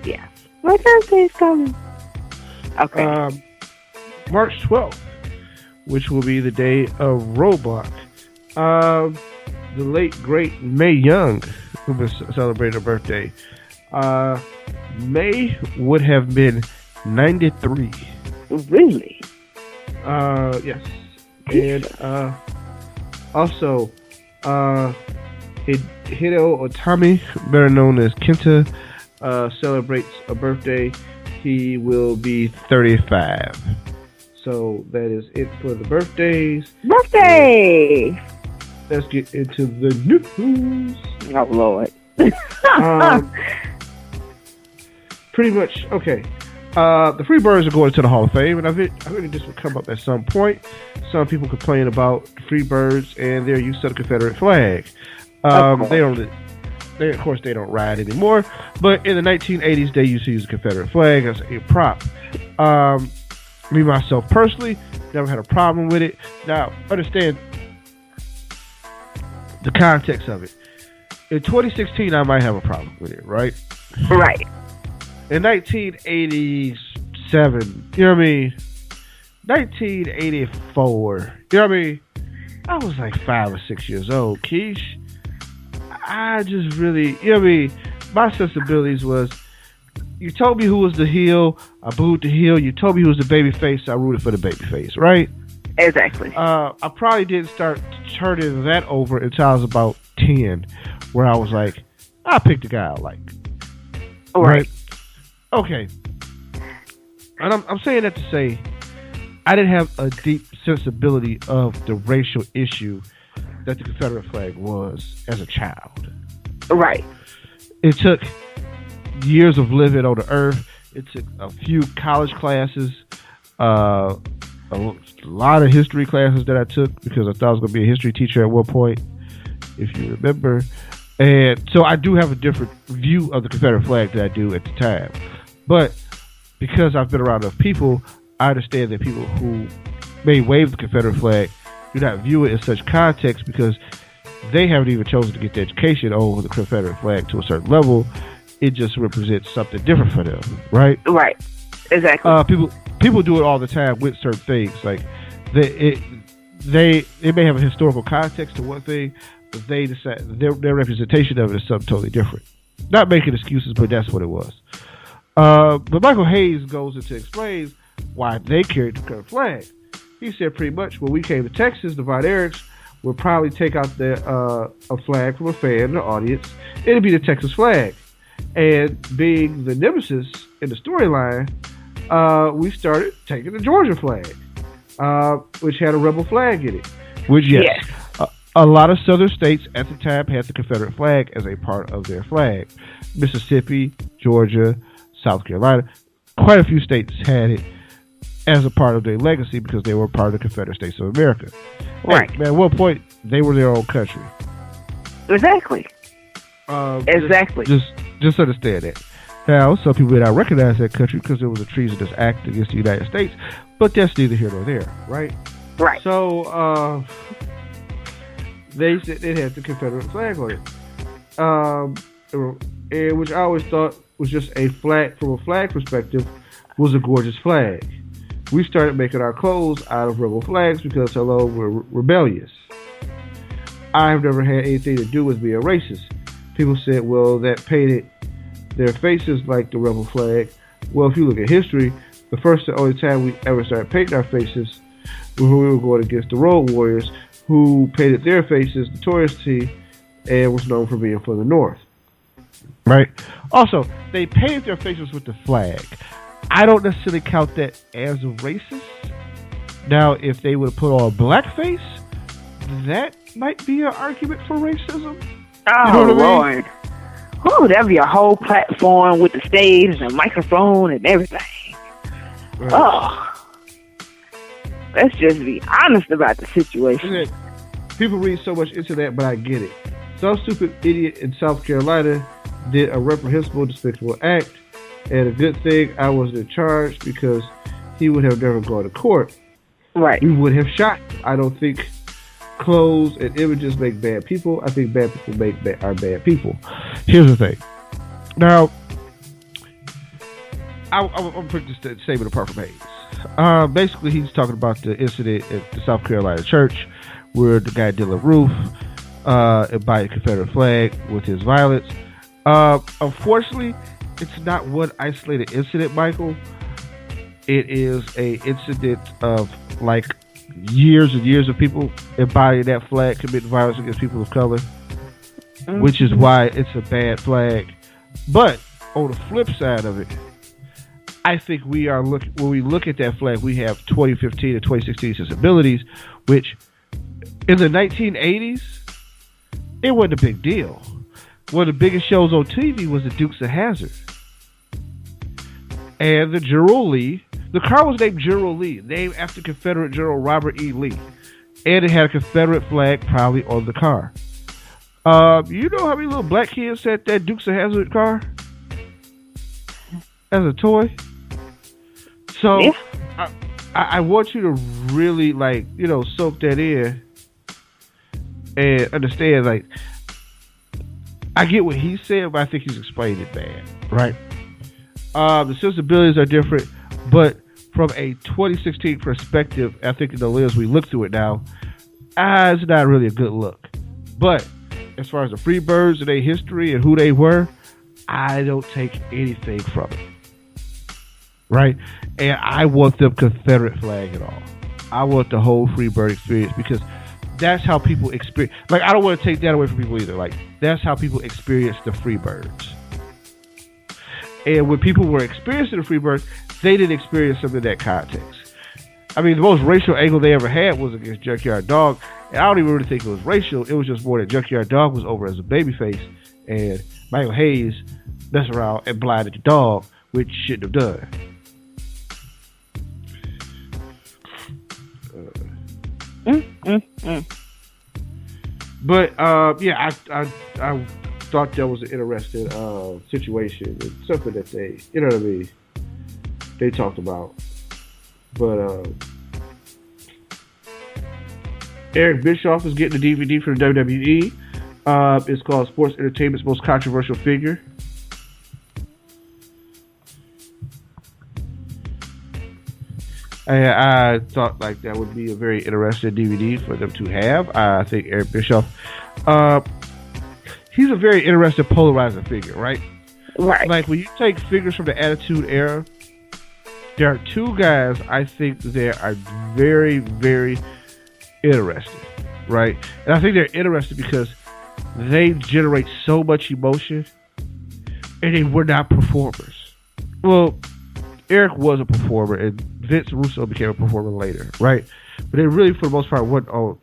yeah, my birthday is coming. Okay. March 12th, which will be the day of Roadblock. The late great Mae Young will be celebrating her birthday. Mae would have been 93. Really? Yes. And also, Hideo Otami, better known as Kenta, celebrates a birthday. He will be 35. So that is it for the birthdays. Birthday! Let's get into the news. Oh, Lord. Pretty much, okay. The Freebirds are going to the Hall of Fame, and I think this will come up at some point. Some people complain about the Freebirds and their use of the Confederate flag. Of course, they don't ride anymore, but in the 1980s, they used to use the Confederate flag as a prop. Me, myself, personally, never had a problem with it. Now, understand, the context of it. In 2016, I might have a problem with it, right? Right. In 1987, you know what I mean? 1984, you know what I mean? I was like 5 or 6 years old, Keish. I just really, you know what I mean? My sensibilities was, you told me who was the heel, I booed the heel. You told me who was the baby face, I rooted for the baby face, right? Exactly. I probably didn't start turning that over until I was about 10, where I was like, I picked the guy I like. Right. Okay. And I'm saying that to say, I didn't have a deep sensibility of the racial issue that the Confederate flag was as a child. Right. It took years of living on the earth. It took a few college classes, a lot of history classes that I took because I thought I was going to be a history teacher at one point, if you remember. And so I do have a different view of the Confederate flag than I do at the time. But because I've been around enough people, I understand that people who may wave the Confederate flag do not view it in such context because they haven't even chosen to get the education over the Confederate flag to a certain level. It just represents something different for them, right? Right. Exactly. People do it all the time with certain things. Like they may have a historical context to one thing, but they decide their representation of it is something totally different. Not making excuses, but that's what it was. But Michael Hayes goes into explains why they carried the Confederate flag. He said pretty much when we came to Texas, the Von Erichs would probably take out a flag from a fan in the audience. It'd be the Texas flag. And being the nemesis in the storyline, we started taking the Georgia flag, which had a rebel flag in it. Which, yes. A lot of southern states at the time had the Confederate flag as a part of their flag. Mississippi, Georgia, South Carolina, quite a few states had it as a part of their legacy because they were part of the Confederate States of America. Right. Hey, man, at one point, they were their own country. Exactly. Exactly. Just understand that. Now, some people may not recognize that country because there was a treasonous act against the United States, but that's neither here nor there, right? Right. So, they said it had the Confederate flag on it, which I always thought was just a flag, from a flag perspective, was a gorgeous flag. We started making our clothes out of rebel flags because, hello, we're rebellious. I've never had anything to do with being a racist. People said, well, that painted their faces like the rebel flag. Well, if you look at history, the first and only time we ever started painting our faces was when we were going against the Road Warriors, who painted their faces notoriously and was known for being from the North. Right? Also, they painted their faces with the flag. I don't necessarily count that as racist. Now, if they would have put on blackface, that might be an argument for racism. Oh, you know what I Lord. mean? Ooh, that'd be a whole platform with the stage and a microphone and everything. Right. Oh. Let's just be honest about the situation. People read so much into that, but I get it. Some stupid idiot in South Carolina did a reprehensible, despicable act, and a good thing I wasn't in charge because he would have never gone to court. Right. We would have shot. I don't think clothes and images make bad people. I think bad people are bad people. Here's the thing. Now, I'm going to put this statement apart from Hayes. Basically, he's talking about the incident at the South Carolina church where the guy Dylan Roof embodied the Confederate flag with his violence. Unfortunately, it's not one isolated incident, Michael. It is a incident of like years and years of people embodying that flag, committing violence against people of color, which is why it's a bad flag. But on the flip side of it, I think when we look at that flag, we have 2015 and 2016 sensibilities, which in the 1980s, it wasn't a big deal. One of the biggest shows on TV was the Dukes of Hazzard. And the General Lee, the car was named General Lee, named after Confederate General Robert E. Lee. And it had a Confederate flag probably on the car. You know how many little black kids had that Dukes of Hazzard car? As a toy? So, yeah. I want you to really, soak that in and understand, like, I get what he said, but I think he's explained it bad, right? The sensibilities are different, but from a 2016 perspective, I think in the lens we look through it now, it's not really a good look. But as far as the Freebirds and their history and who they were, I don't take anything from it. Right? And I want them Confederate flag and all. I want the whole Freebird experience because that's how people experience. Like, I don't want to take that away from people either. Like, that's how people experience the Freebirds. And when people were experiencing the Freebirds, they didn't experience them in that context. I mean, the most racial angle they ever had was against Junkyard Dog. And I don't even really think it was racial. It was just more that Junkyard Dog was over as a babyface. And Michael Hayes messed around and blinded the dog, which he shouldn't have done. But yeah, I thought that was an interesting situation. It's something that they, you know what I mean, they talked about. But Eric Bischoff is getting a DVD for the WWE. It's called Sports Entertainment's Most Controversial Figure. And I thought like that would be a very interesting DVD for them to have. I think Eric Bischoff, he's a very interesting polarizing figure, right? Right. Like when you take figures from the Attitude Era, there are two guys I think that are very, very interesting, right? And I think they're interesting because they generate so much emotion and they were not performers. Well, Eric was a performer and Vince Russo became a performer later, right? But they really, for the most part, went on.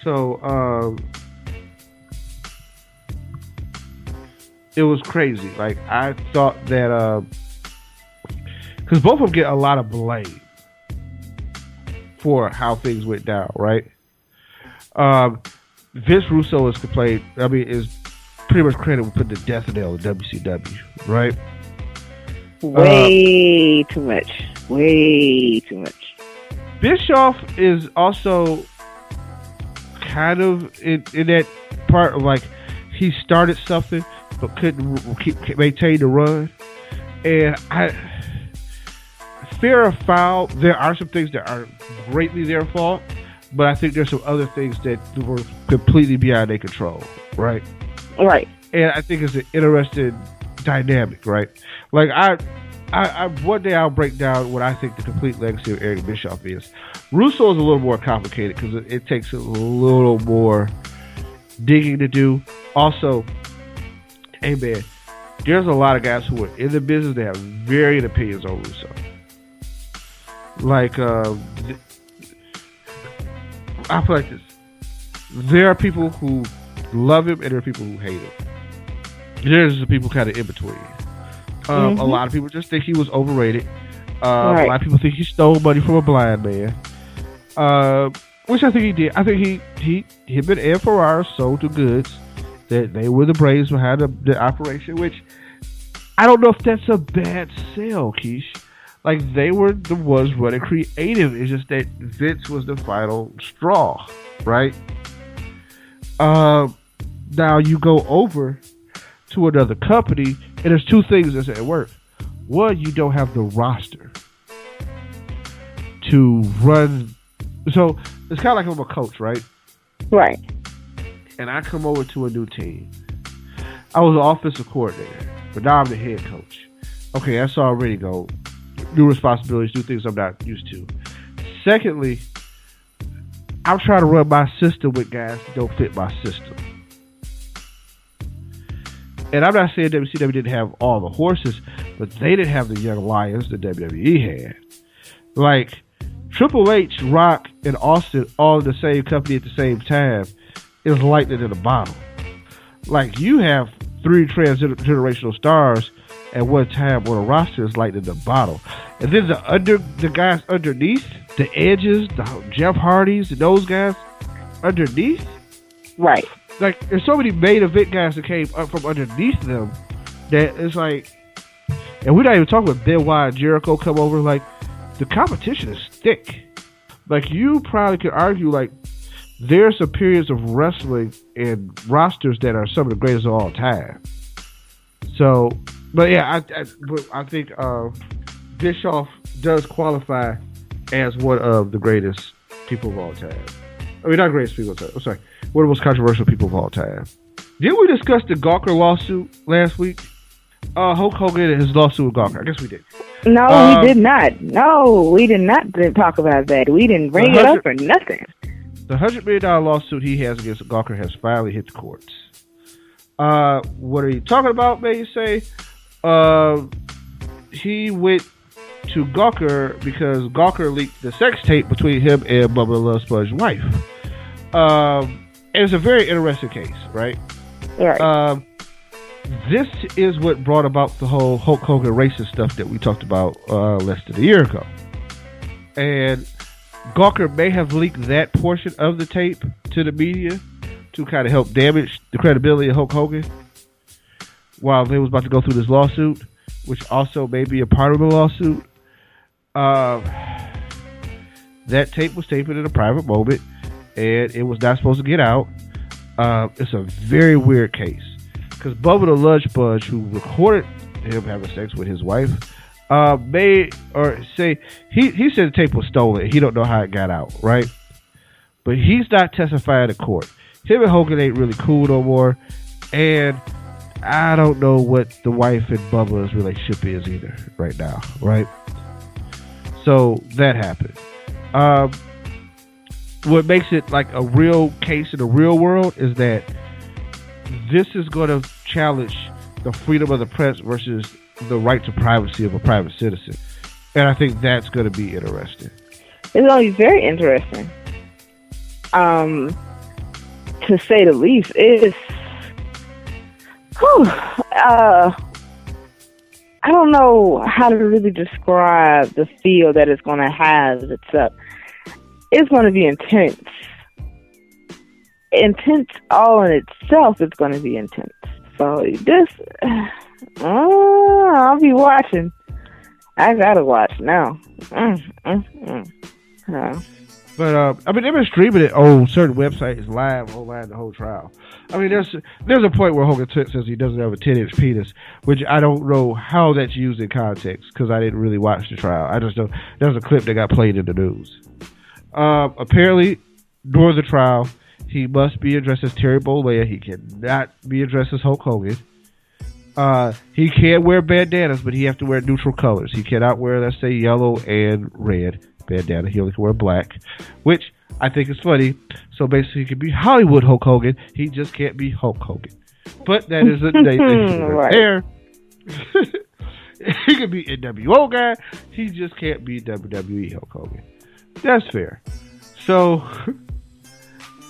So, it was crazy. Like, I thought that, because both of them get a lot of blame for how things went down, right? Vince Russo is complained, is pretty much credited with putting the death nail in WCW, right? Way too much. Way too much. Bischoff is also kind of in that part of like he started something but couldn't maintain the run. And fair or foul, there are some things that are greatly their fault, but I think there's some other things that were completely beyond their control, right? Right. And I think it's an interesting dynamic, right? Like I one day I'll break down what I think the complete legacy of Eric Bischoff is. Russo is a little more complicated because it takes a little more digging to do. Also, hey man, there's a lot of guys who are in the business that have varying opinions on Russo. Like, I feel like this. There are people who love him and there are people who hate him. There's the people kind of in between. A lot of people just think he was overrated. Right. A lot of people think he stole money from a blind man. Which I think he did. I think him and Ed Ferrara sold the goods. That they were the brains behind the operation, which I don't know if that's a bad sale, Keish. Like, they were the ones running creative. It's just that Vince was the final straw, right? Now you go over to another company, and there's two things that's at work. One, you don't have the roster to run. So it's kind of like I'm a coach, right? Right. And I come over to a new team. I was an offensive coordinator, but now I'm the head coach. Okay, that's already go. New responsibilities, new things I'm not used to. Secondly, I'm trying to run my system with guys that don't fit my system. And I'm not saying WCW didn't have all the horses, but they didn't have the young lions that WWE had. Like, Triple H, Rock, and Austin all in the same company at the same time is lightning in a bottle. Like, you have three transgenerational stars at one time on a roster is lightning in a bottle. And then the guys underneath, the Edges, the Jeff Hardys, and those guys underneath. Right. Like, there's so many main event guys that came up from underneath them that it's like, and we're not even talking about Benoit and Jericho come over. Like, the competition is thick. Like, you probably could argue, like, there's some periods of wrestling and rosters that are some of the greatest of all time. So, but yeah, I think Bischoff does qualify as one of the greatest people of all time. I mean, not greatest people of all time. I'm sorry. One of the most controversial people of all time. Didn't we discuss the Gawker lawsuit last week? Hulk Hogan and his lawsuit with Gawker. I guess we did. No, we did not. No, we did not talk about that. We didn't bring it up or nothing. The $100 million lawsuit he has against Gawker has finally hit the courts. What are you talking about, may you say? He went to Gawker because Gawker leaked the sex tape between him and Bubba the Love Sponge's wife. And it's a very interesting case, right? Right. This is what brought about the whole Hulk Hogan racist stuff that we talked about less than a year ago. And Gawker may have leaked that portion of the tape to the media to kind of help damage the credibility of Hulk Hogan while they was about to go through this lawsuit, which also may be a part of the lawsuit. That tape was taken in a private moment, and it was not supposed to get out. It's a very weird case because Bubba the Love Sponge, who recorded him having sex with his wife, he said the tape was stolen. He don't know how it got out, right? But he's not testifying in court. Him and Hogan ain't really cool no more, and I don't know what the wife and Bubba's relationship is either right now, right? So that happened. What makes it like a real case in the real world is that this is going to challenge the freedom of the press versus the right to privacy of a private citizen. And I think that's going to be interesting. It's going to be very interesting. To say the least. I don't know how to really describe the feel that it's going to have. It's going to be intense. Intense all in itself is going to be intense. So this, I'll be watching. I gotta watch now. But I mean, they've been streaming it on certain websites live online the whole trial. I mean, there's a point where Hogan says he doesn't have a 10-inch penis, which I don't know how that's used in context because I didn't really watch the trial. I just know there's a clip that got played in the news. Apparently, during the trial, he must be addressed as Terry Bollea. He cannot be addressed as Hulk Hogan. He can wear bandanas, but he have to wear neutral colors. He cannot wear, let's say, yellow and red bandana. He only can wear black, which I think is funny. So basically, he can be Hollywood Hulk Hogan. He just can't be Hulk Hogan. But that is a right there. He could be NWO guy. He just can't be WWE Hulk Hogan. That's fair. So,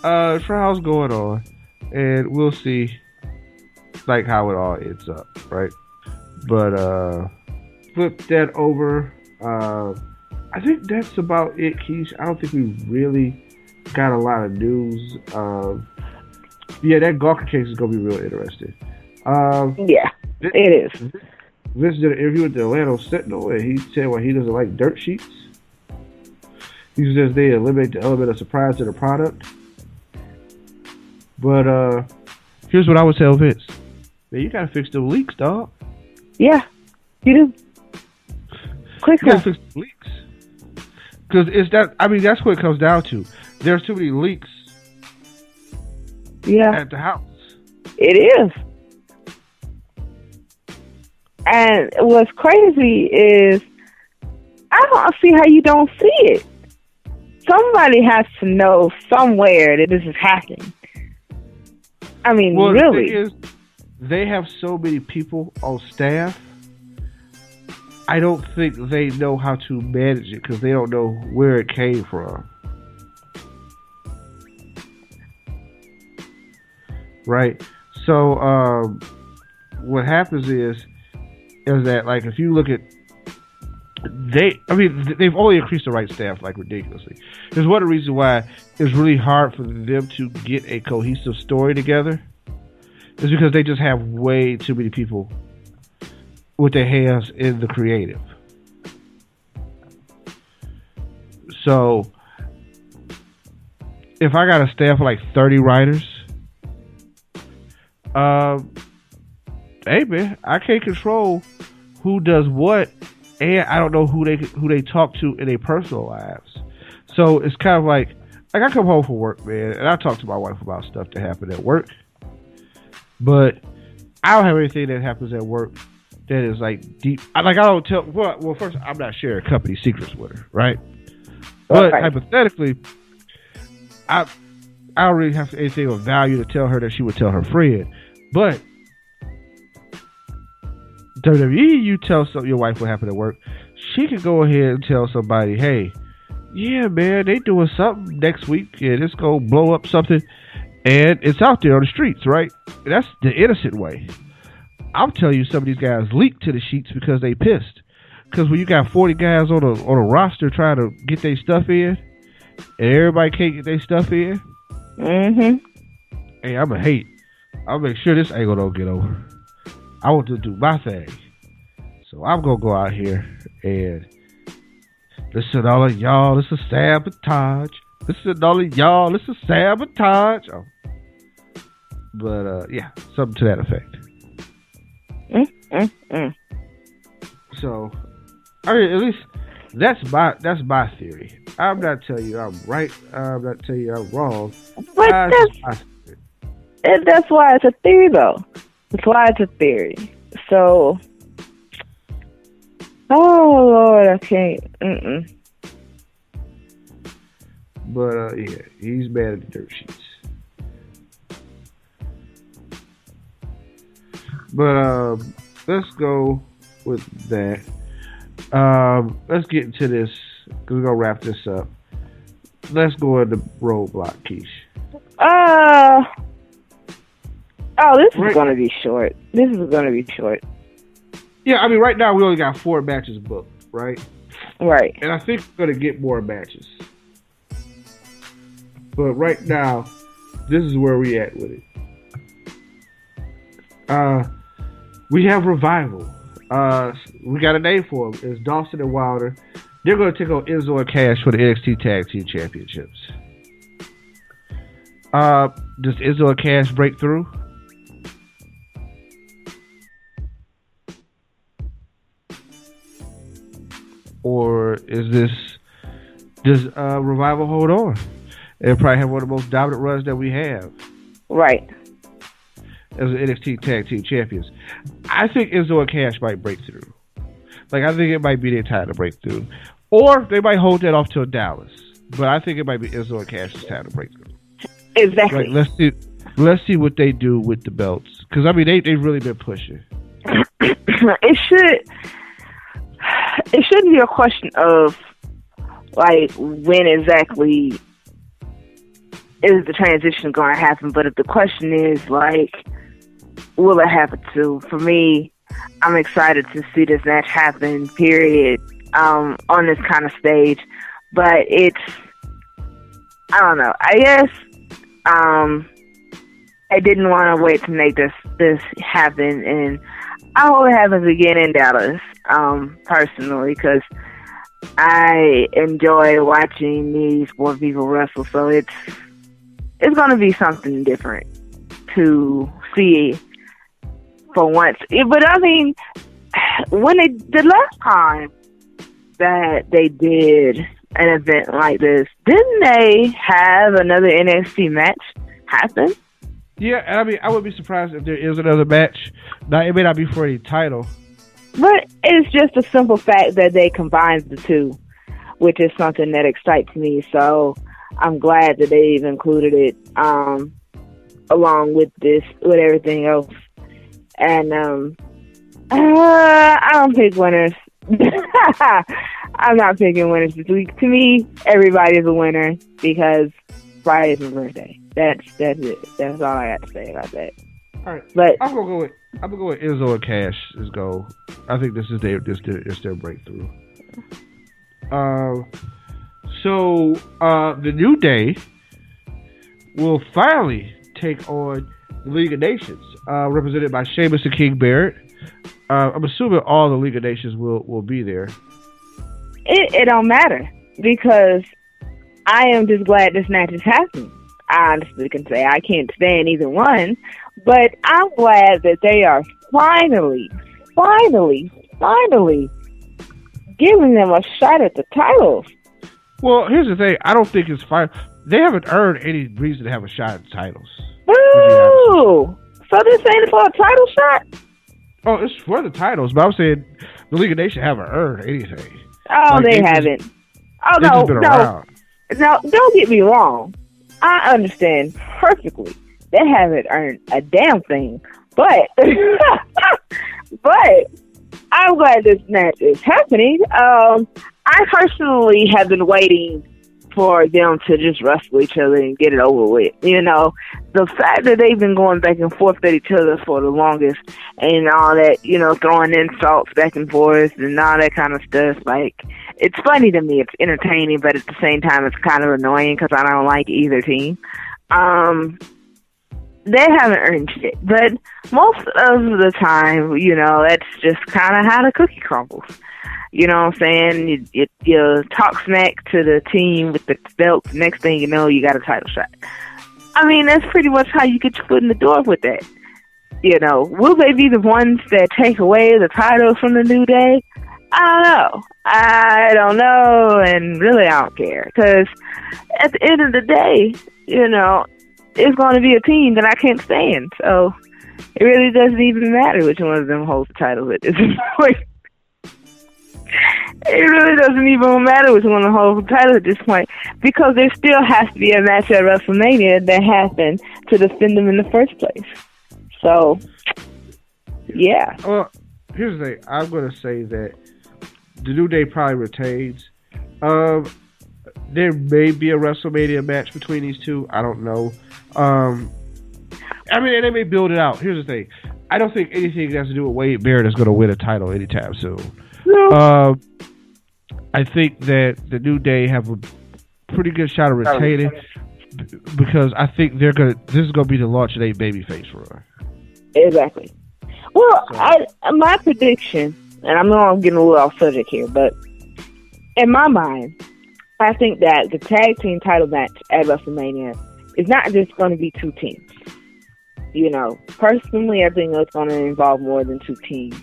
trial's going on, and we'll see, like, how it all ends up, right? But flip that over. I think that's about it, Keish. I don't think we really got a lot of news. Yeah, that Gawker case is gonna be real interesting. Yeah, it is. Vince did an interview with the Atlanta Sentinel, and he said why he doesn't like dirt sheets. He says they eliminate the element of surprise in the product. But here's what I would tell Vince: man, you gotta fix the leaks, dog. Yeah, you do. Quick, you gotta fix the leaks. Because it's that. I mean, that's what it comes down to. There's too many leaks. Yeah. At the house. It is. And what's crazy is I don't see how you don't see it. Somebody has to know somewhere that this is happening. I mean, well, really. The thing is, they have so many people on staff. I don't think they know how to manage it because they don't know where it came from. Right? So, what happens is that, like, if you look at they've only increased the right staff like ridiculously. There's one of the reasons why it's really hard for them to get a cohesive story together is because they just have way too many people with their hands in the creative. So if I got a staff of like 30 writers, hey man, I can't control who does what, and I don't know who they talk to in their personal lives. So it's kind of like I come home from work, man, and I talk to my wife about stuff that happened at work. But I don't have anything that happens at work that is like deep. I don't tell. Well, first, I'm not sharing company secrets with her, right? But hypothetically, I don't really have anything of value to tell her that she would tell her friend. But WWE, you tell your wife what happened at work, she can go ahead and tell somebody, hey, yeah, man, they doing something next week, and it's gonna blow up something, and it's out there on the streets, right? That's the innocent way. I'm telling you, some of these guys leaked to the sheets because they pissed. Because when you got 40 guys on a roster trying to get their stuff in, and everybody can't get their stuff in, hey, I'ma hate. I'll make sure this angle don't get over. I want to do my thing. So I'm going to go out here and listen to all of y'all. This is sabotage. Listen to all of y'all. This is sabotage. Oh. But, yeah, something to that effect. So, I mean, at least that's my theory. I'm not telling you I'm right. I'm not telling you I'm wrong. But that's why it's a theory, though. That's why it's a theory. So, oh Lord, I can't. But yeah, he's mad at the dirt sheets. But let's go with that. Let's get into this because we're gonna wrap this up. Let's go into Roadblock, Keish. Oh, this is going to be short. Yeah, I mean, right now we only got 4 matches booked, right? Right. And I think we're going to get more matches. But right now, this is where we at with it. We have Revival. We got a name for them. It's Dawson and Wilder. They're going to take on Enzo and Cash for the NXT Tag Team Championships. Does Enzo and Cash break through? Or does Revival hold on? They'll probably have one of the most dominant runs that we have. Right. As NXT Tag Team Champions. I think Enzo and Cash might break through. Like, I think it might be their time to break through. Or they might hold that off till Dallas. But I think it might be Enzo and Cash's time to break through. Exactly. Like, let's see what they do with the belts. Because, I mean, they've really been pushing. It shouldn't be a question of, like, when exactly is the transition going to happen, but if the question is, like, will it happen to? For me, I'm excited to see this match happen, period, on this kind of stage. But it's, I don't know. I guess I didn't want to wait to make this happen, and I hope it happens again in Dallas, personally, because I enjoy watching these 4 people wrestle, so it's going to be something different to see for once. But I mean, the last time that they did an event like this, didn't they have another NXT match happen? Yeah, I mean, I would be surprised if there is another match. Now, it may not be for any title. But it's just a simple fact that they combined the two, which is something that excites me. So I'm glad that they've included it along with everything else. And I don't pick winners. I'm not picking winners this week. To me, everybody's a winner because Friday's my birthday. That's it. That's all I got to say about that. All right, but I'm gonna go with Enzo and Cash. Let's go. I think this is their breakthrough. So the New Day will finally take on the League of Nations, represented by Sheamus and King Barrett. I'm assuming all the League of Nations will be there. It don't matter because I am just glad this match is happening. I honestly can say I can't stand either one, but I'm glad that they are finally giving them a shot at the titles. Well, here's the thing. I don't think it's fine. They haven't earned any reason to have a shot at the titles. Ooh! So this ain't for a title shot? Oh, it's for the titles, but I'm saying the League of Nations haven't earned anything. Oh, like, they haven't. Oh, no, no, don't get me wrong. I understand perfectly. They haven't earned a damn thing. But, but I'm glad this match is happening. I personally have been waiting for them to just wrestle each other and get it over with. You know, the fact that they've been going back and forth at each other for the longest and all that, you know, throwing insults back and forth and all that kind of stuff, like, it's funny to me. It's entertaining, but at the same time, it's kind of annoying because I don't like either team. They haven't earned shit, but most of the time, you know, that's just kind of how the cookie crumbles. You know what I'm saying? You talk smack to the team with the belt. Next thing you know, you got a title shot. I mean, that's pretty much how you get your foot in the door with that. You know, will they be the ones that take away the titles from the New Day? I don't know, and really I don't care. Because at the end of the day, you know, it's going to be a team that I can't stand. So it really doesn't even matter which one of them holds the title at this point. It really doesn't even matter which one holds the title at this point, because there still has to be a match at WrestleMania that happened to defend them in the first place. So, yeah. Well, here's the thing. I'm going to say that the New Day probably retains. There may be a WrestleMania match between these two. I don't know. I mean, they may build it out. Here's the thing. I don't think anything that has to do with Wade Barrett is going to win a title anytime soon. No. I think that the New Day have a pretty good shot of retaining because I think this is going to be the launch of a babyface run. Exactly. Well, my prediction, and I know I'm getting a little off subject here, but in my mind, I think that the tag team title match at WrestleMania is not just going to be two teams. You know, personally, I think it's going to involve more than two teams.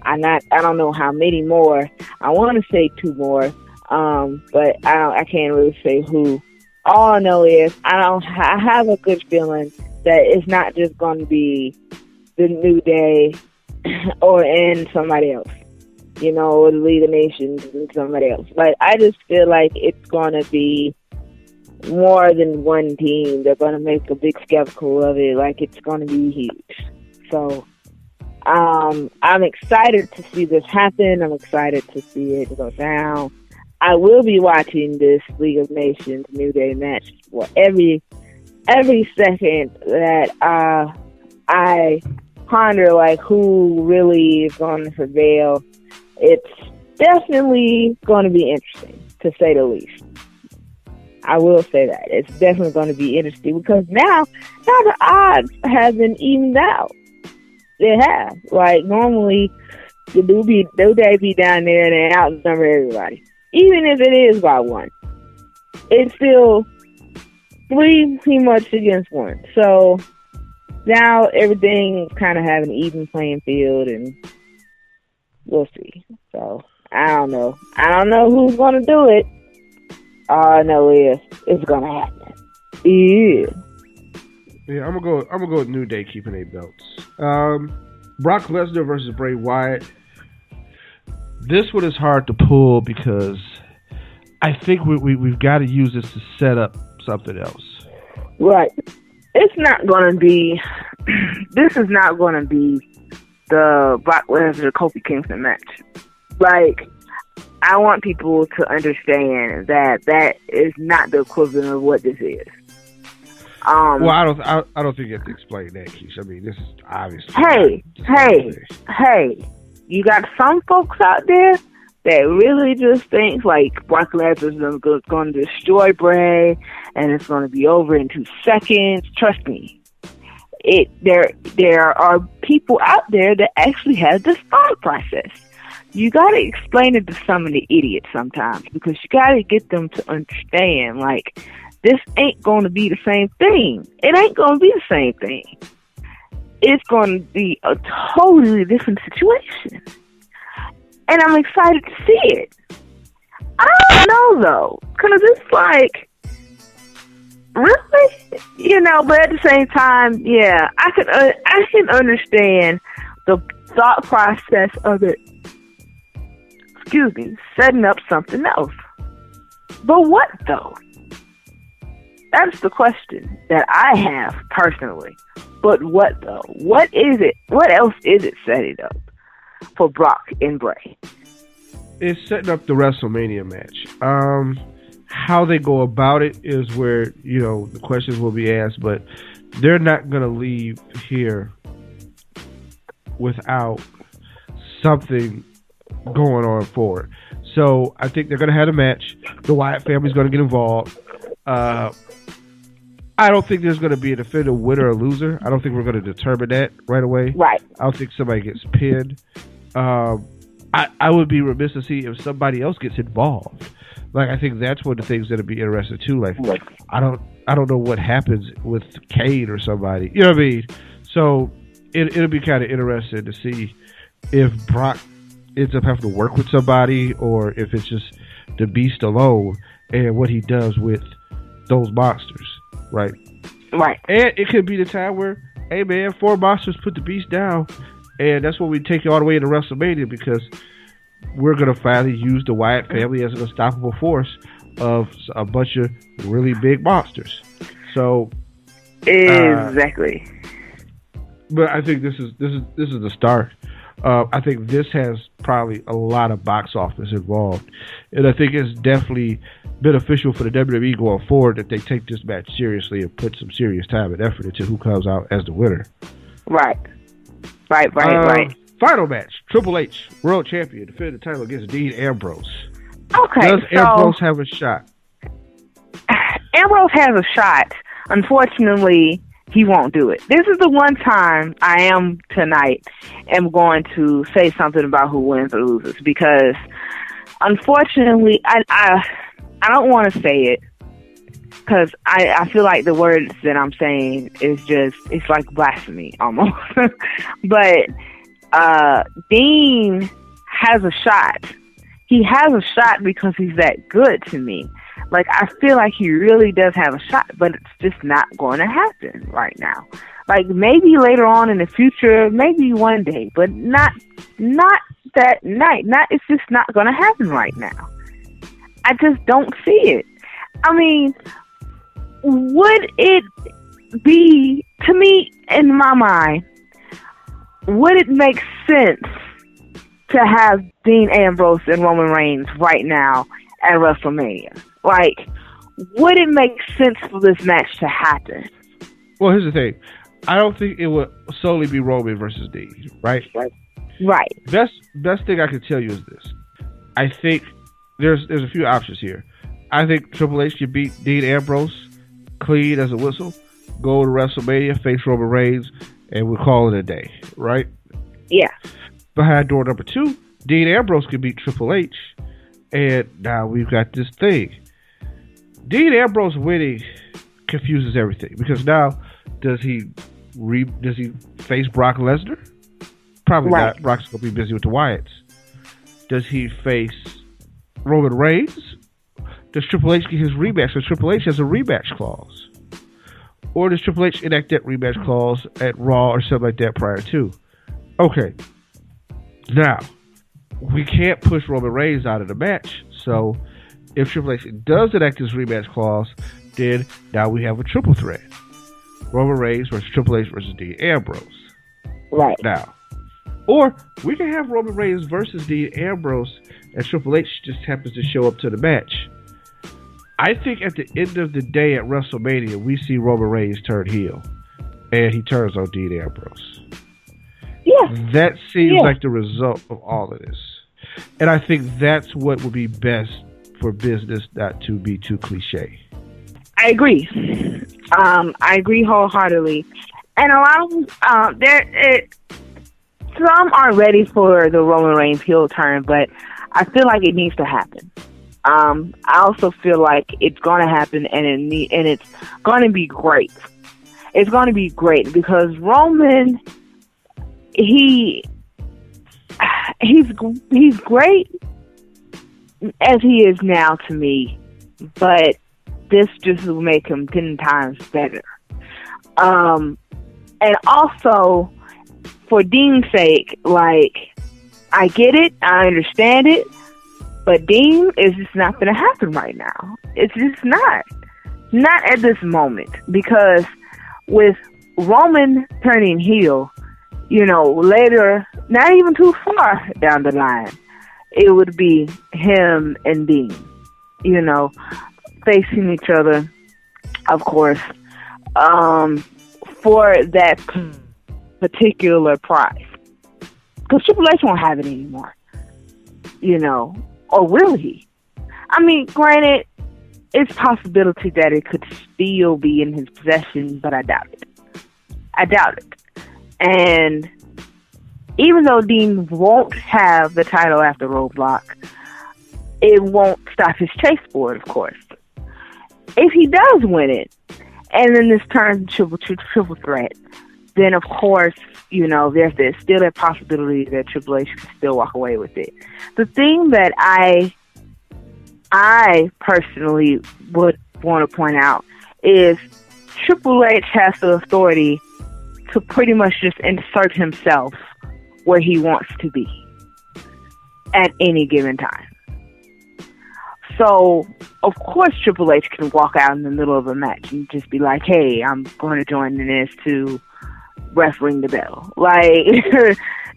I don't know how many more. I want to say two more, but I can't really say who. All I know is I have a good feeling that it's not just going to be the New Day and somebody else, you know, or the League of Nations and somebody else. Like, I just feel like it's going to be more than one team. They're going to make a big spectacle of it. Like, it's going to be huge. So, I'm excited to see this happen. I'm excited to see it go down. I will be watching this League of Nations New Day match for every second that I ponder, like, who really is going to prevail. It's definitely going to be interesting, to say the least. I will say that. It's definitely going to be interesting because now the odds have been evened out. They have. Like, normally, the New Day be down there and they outnumber everybody. Even if it is by one. It's still 3 pretty much against 1. So, now everything kind of have an even playing field, and we'll see. So, I don't know. I don't know who's going to do it. All I know is it's going to happen. Yeah. Yeah, I'm gonna go with New Day keeping 8 belts. Brock Lesnar versus Bray Wyatt. This one is hard to pull because I think we've got to use this to set up something else. Right. It's not going to be. This is not going to be the Brock Lesnar Kofi Kingston match. Like, I want people to understand that is not the equivalent of what this is. Well, I don't think you have to explain that, Keisha. I mean, this is obviously. Hey! You got some folks out there that really just think like Brock Lesnar's going to destroy Bray, and it's going to be over in 2 seconds. Trust me, there are people out there that actually have this thought process. you got to explain it to some of the idiots sometimes, because you got to get them to understand, like, this ain't going to be the same thing. It ain't going to be the same thing. It's going to be a totally different situation. And I'm excited to see it. I don't know, though, because it's like, really? You know, but at the same time, yeah, I can understand the thought process of it, setting up something else. But what, though? That's the question that I have personally. But what, though? What is it? What else is it setting up for Brock and Bray? It's setting up the WrestleMania match. How they go about it is where, you know, the questions will be asked, but they're not going to leave here without something going on forward. So I think they're going to have a match. The Wyatt family's going to get involved. I don't think there's going to be a definitive winner or loser. I don't think we're going to determine that right away. Right. I don't think somebody gets pinned. I would be remiss to see if somebody else gets involved. Like, I think that's one of the things that'll be interesting too. Like, I don't know what happens with Kane or somebody. You know what I mean? So it'll be kind of interesting to see if Brock ends up having to work with somebody, or if it's just the Beast alone and what he does with those monsters, right? Right. And it could be the time where, hey man, 4 monsters put the Beast down, and that's when we take you all the way into WrestleMania, because we're going to finally use the Wyatt family as an unstoppable force of a bunch of really big monsters. So exactly. But I think this is the start. I think this has probably a lot of box office involved, and I think it's definitely beneficial for the WWE going forward that they take this match seriously and put some serious time and effort into who comes out as the winner. Right. Final match: Triple H, World Champion, defending the title against Dean Ambrose. Okay. Does Ambrose have a shot? Ambrose has a shot. Unfortunately, he won't do it. This is the one time I am going to say something about who wins or loses, because unfortunately, I don't want to say it, because I feel like the words that I'm saying it's like blasphemy almost. But Dean has a shot. He has a shot because he's that good to me. Like, I feel like he really does have a shot, but it's just not going to happen right now. Like, maybe later on in the future, maybe one day, but not that night. It's just not going to happen right now. I just don't see it. I mean, would it be, to me, in my mind, would it make sense to have Dean Ambrose and Roman Reigns right now at WrestleMania? Like, would it make sense for this match to happen? Well, here's the thing. I don't think it would solely be Roman versus Dean, right? Right. Best thing I can tell you is this. I think there's a few options here. I think Triple H can beat Dean Ambrose clean as a whistle, go to WrestleMania, face Roman Reigns, and we'll call it a day, right? Yeah. Behind door number 2, Dean Ambrose can beat Triple H, and now we've got this thing. Dean Ambrose winning confuses everything, because now does he face Brock Lesnar? Probably not. Brock's going to be busy with the Wyatts. Does he face Roman Reigns? Does Triple H get his rematch? Because Triple H has a rematch clause. Or does Triple H enact that rematch clause at Raw or something like that prior to? Okay. Now, we can't push Roman Reigns out of the match. So, if Triple H does enact his rematch clause, then now we have a triple threat. Roman Reigns versus Triple H versus Dean Ambrose. Right. Now. Or we can have Roman Reigns versus Dean Ambrose, and Triple H just happens to show up to the match. I think at the end of the day at WrestleMania, we see Roman Reigns turn heel, and he turns on Dean Ambrose. Yeah. That seems like the result of all of this. And I think that's what would be best for business, not to be too cliche. I agree. I agree wholeheartedly. And a lot of some aren't ready for the Roman Reigns heel turn, but I feel like it needs to happen. I also feel like it's going to happen, and it's going to be great. It's going to be great because Roman, he's great as he is now to me, but this just will make him 10 times better. And also, for Dean's sake, like, I get it, I understand it, but Dean is just not going to happen right now. It's just not. Not at this moment, because with Roman turning heel, you know, later, not even too far down the line, it would be him and Dean, you know, facing each other, of course, for that particular prize. Because Triple H won't have it anymore, you know, or will he? I mean, granted, it's a possibility that it could still be in his possession, but I doubt it. I doubt it. And even though Dean won't have the title after Roadblock, it won't stop his chase for it, of course. If he does win it, and then this turns triple threat, then of course, you know, there's still that possibility that Triple H can still walk away with it. The thing that I personally would want to point out is Triple H has the authority to pretty much just insert himself where he wants to be at any given time. So, of course, Triple H can walk out in the middle of a match and just be like, hey, I'm going to join in this to ring the bell. Like,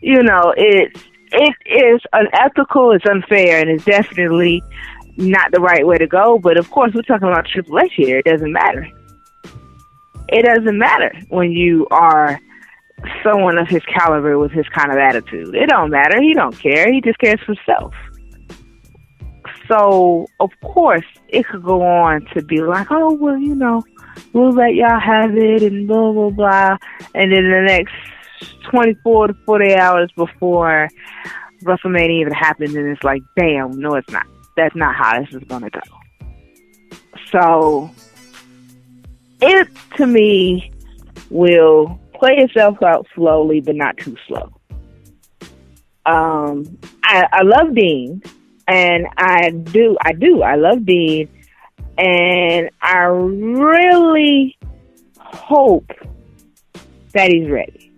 you know, it is unethical, it's unfair, and it's definitely not the right way to go. But, of course, we're talking about Triple H here. It doesn't matter. It doesn't matter when you are someone of his caliber with his kind of attitude. It don't matter. He don't care. He just cares for himself. So, of course, it could go on to be like, oh, well, you know, we'll let y'all have it and blah, blah, blah. And then the next 24 to 48 hours before WrestleMania even happens, and it's like, damn, no, it's not. That's not how this is going to go. So, it, to me, will play itself out slowly, but not too slow. I love Dean, and I love Dean, and I really hope that he's ready,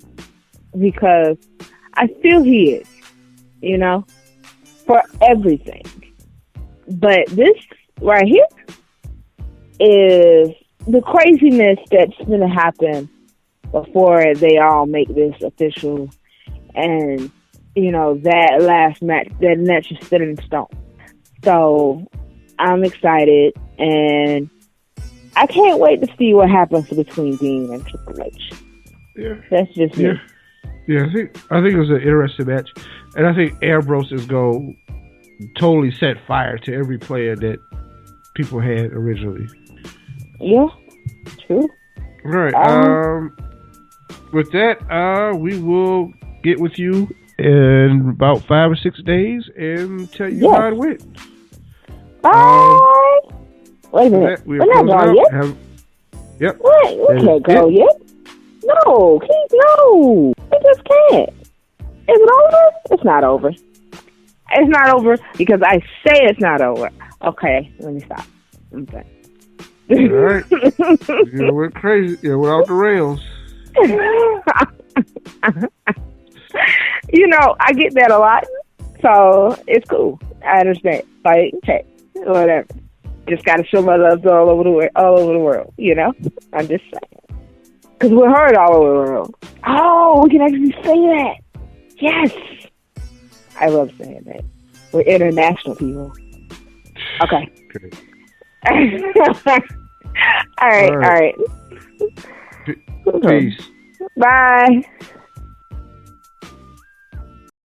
because I feel he is, you know, for everything. But this right here is the craziness that's going to happen before they all make this official, and, you know, that last match, that match is set in stone. So I'm excited, and I can't wait to see what happens between Dean and Triple H. Yeah, that's just me. Yeah, I think it was an interesting match, and I think Ambrose is going to totally set fire to every player that people had originally. Yeah, true. All right. With that, we will get with you in about 5 or 6 days and tell you how it went. Bye. Wait a minute. We're not going yet? Yep. Wait, we can't go yet. No, Keith, no. We just can't. Is it over? It's not over. It's not over because I say it's not over. Okay, let me stop. Okay. All right. Yeah, we're crazy. Yeah, we're off the rails. You know, I get that a lot, so it's cool. I understand. Like, okay, whatever. Just got to show my love all over the world. You know, I'm just saying, because we're heard all over the world. Oh, we can actually say that. Yes, I love saying that. We're international people. Okay. All right. Peace. Bye.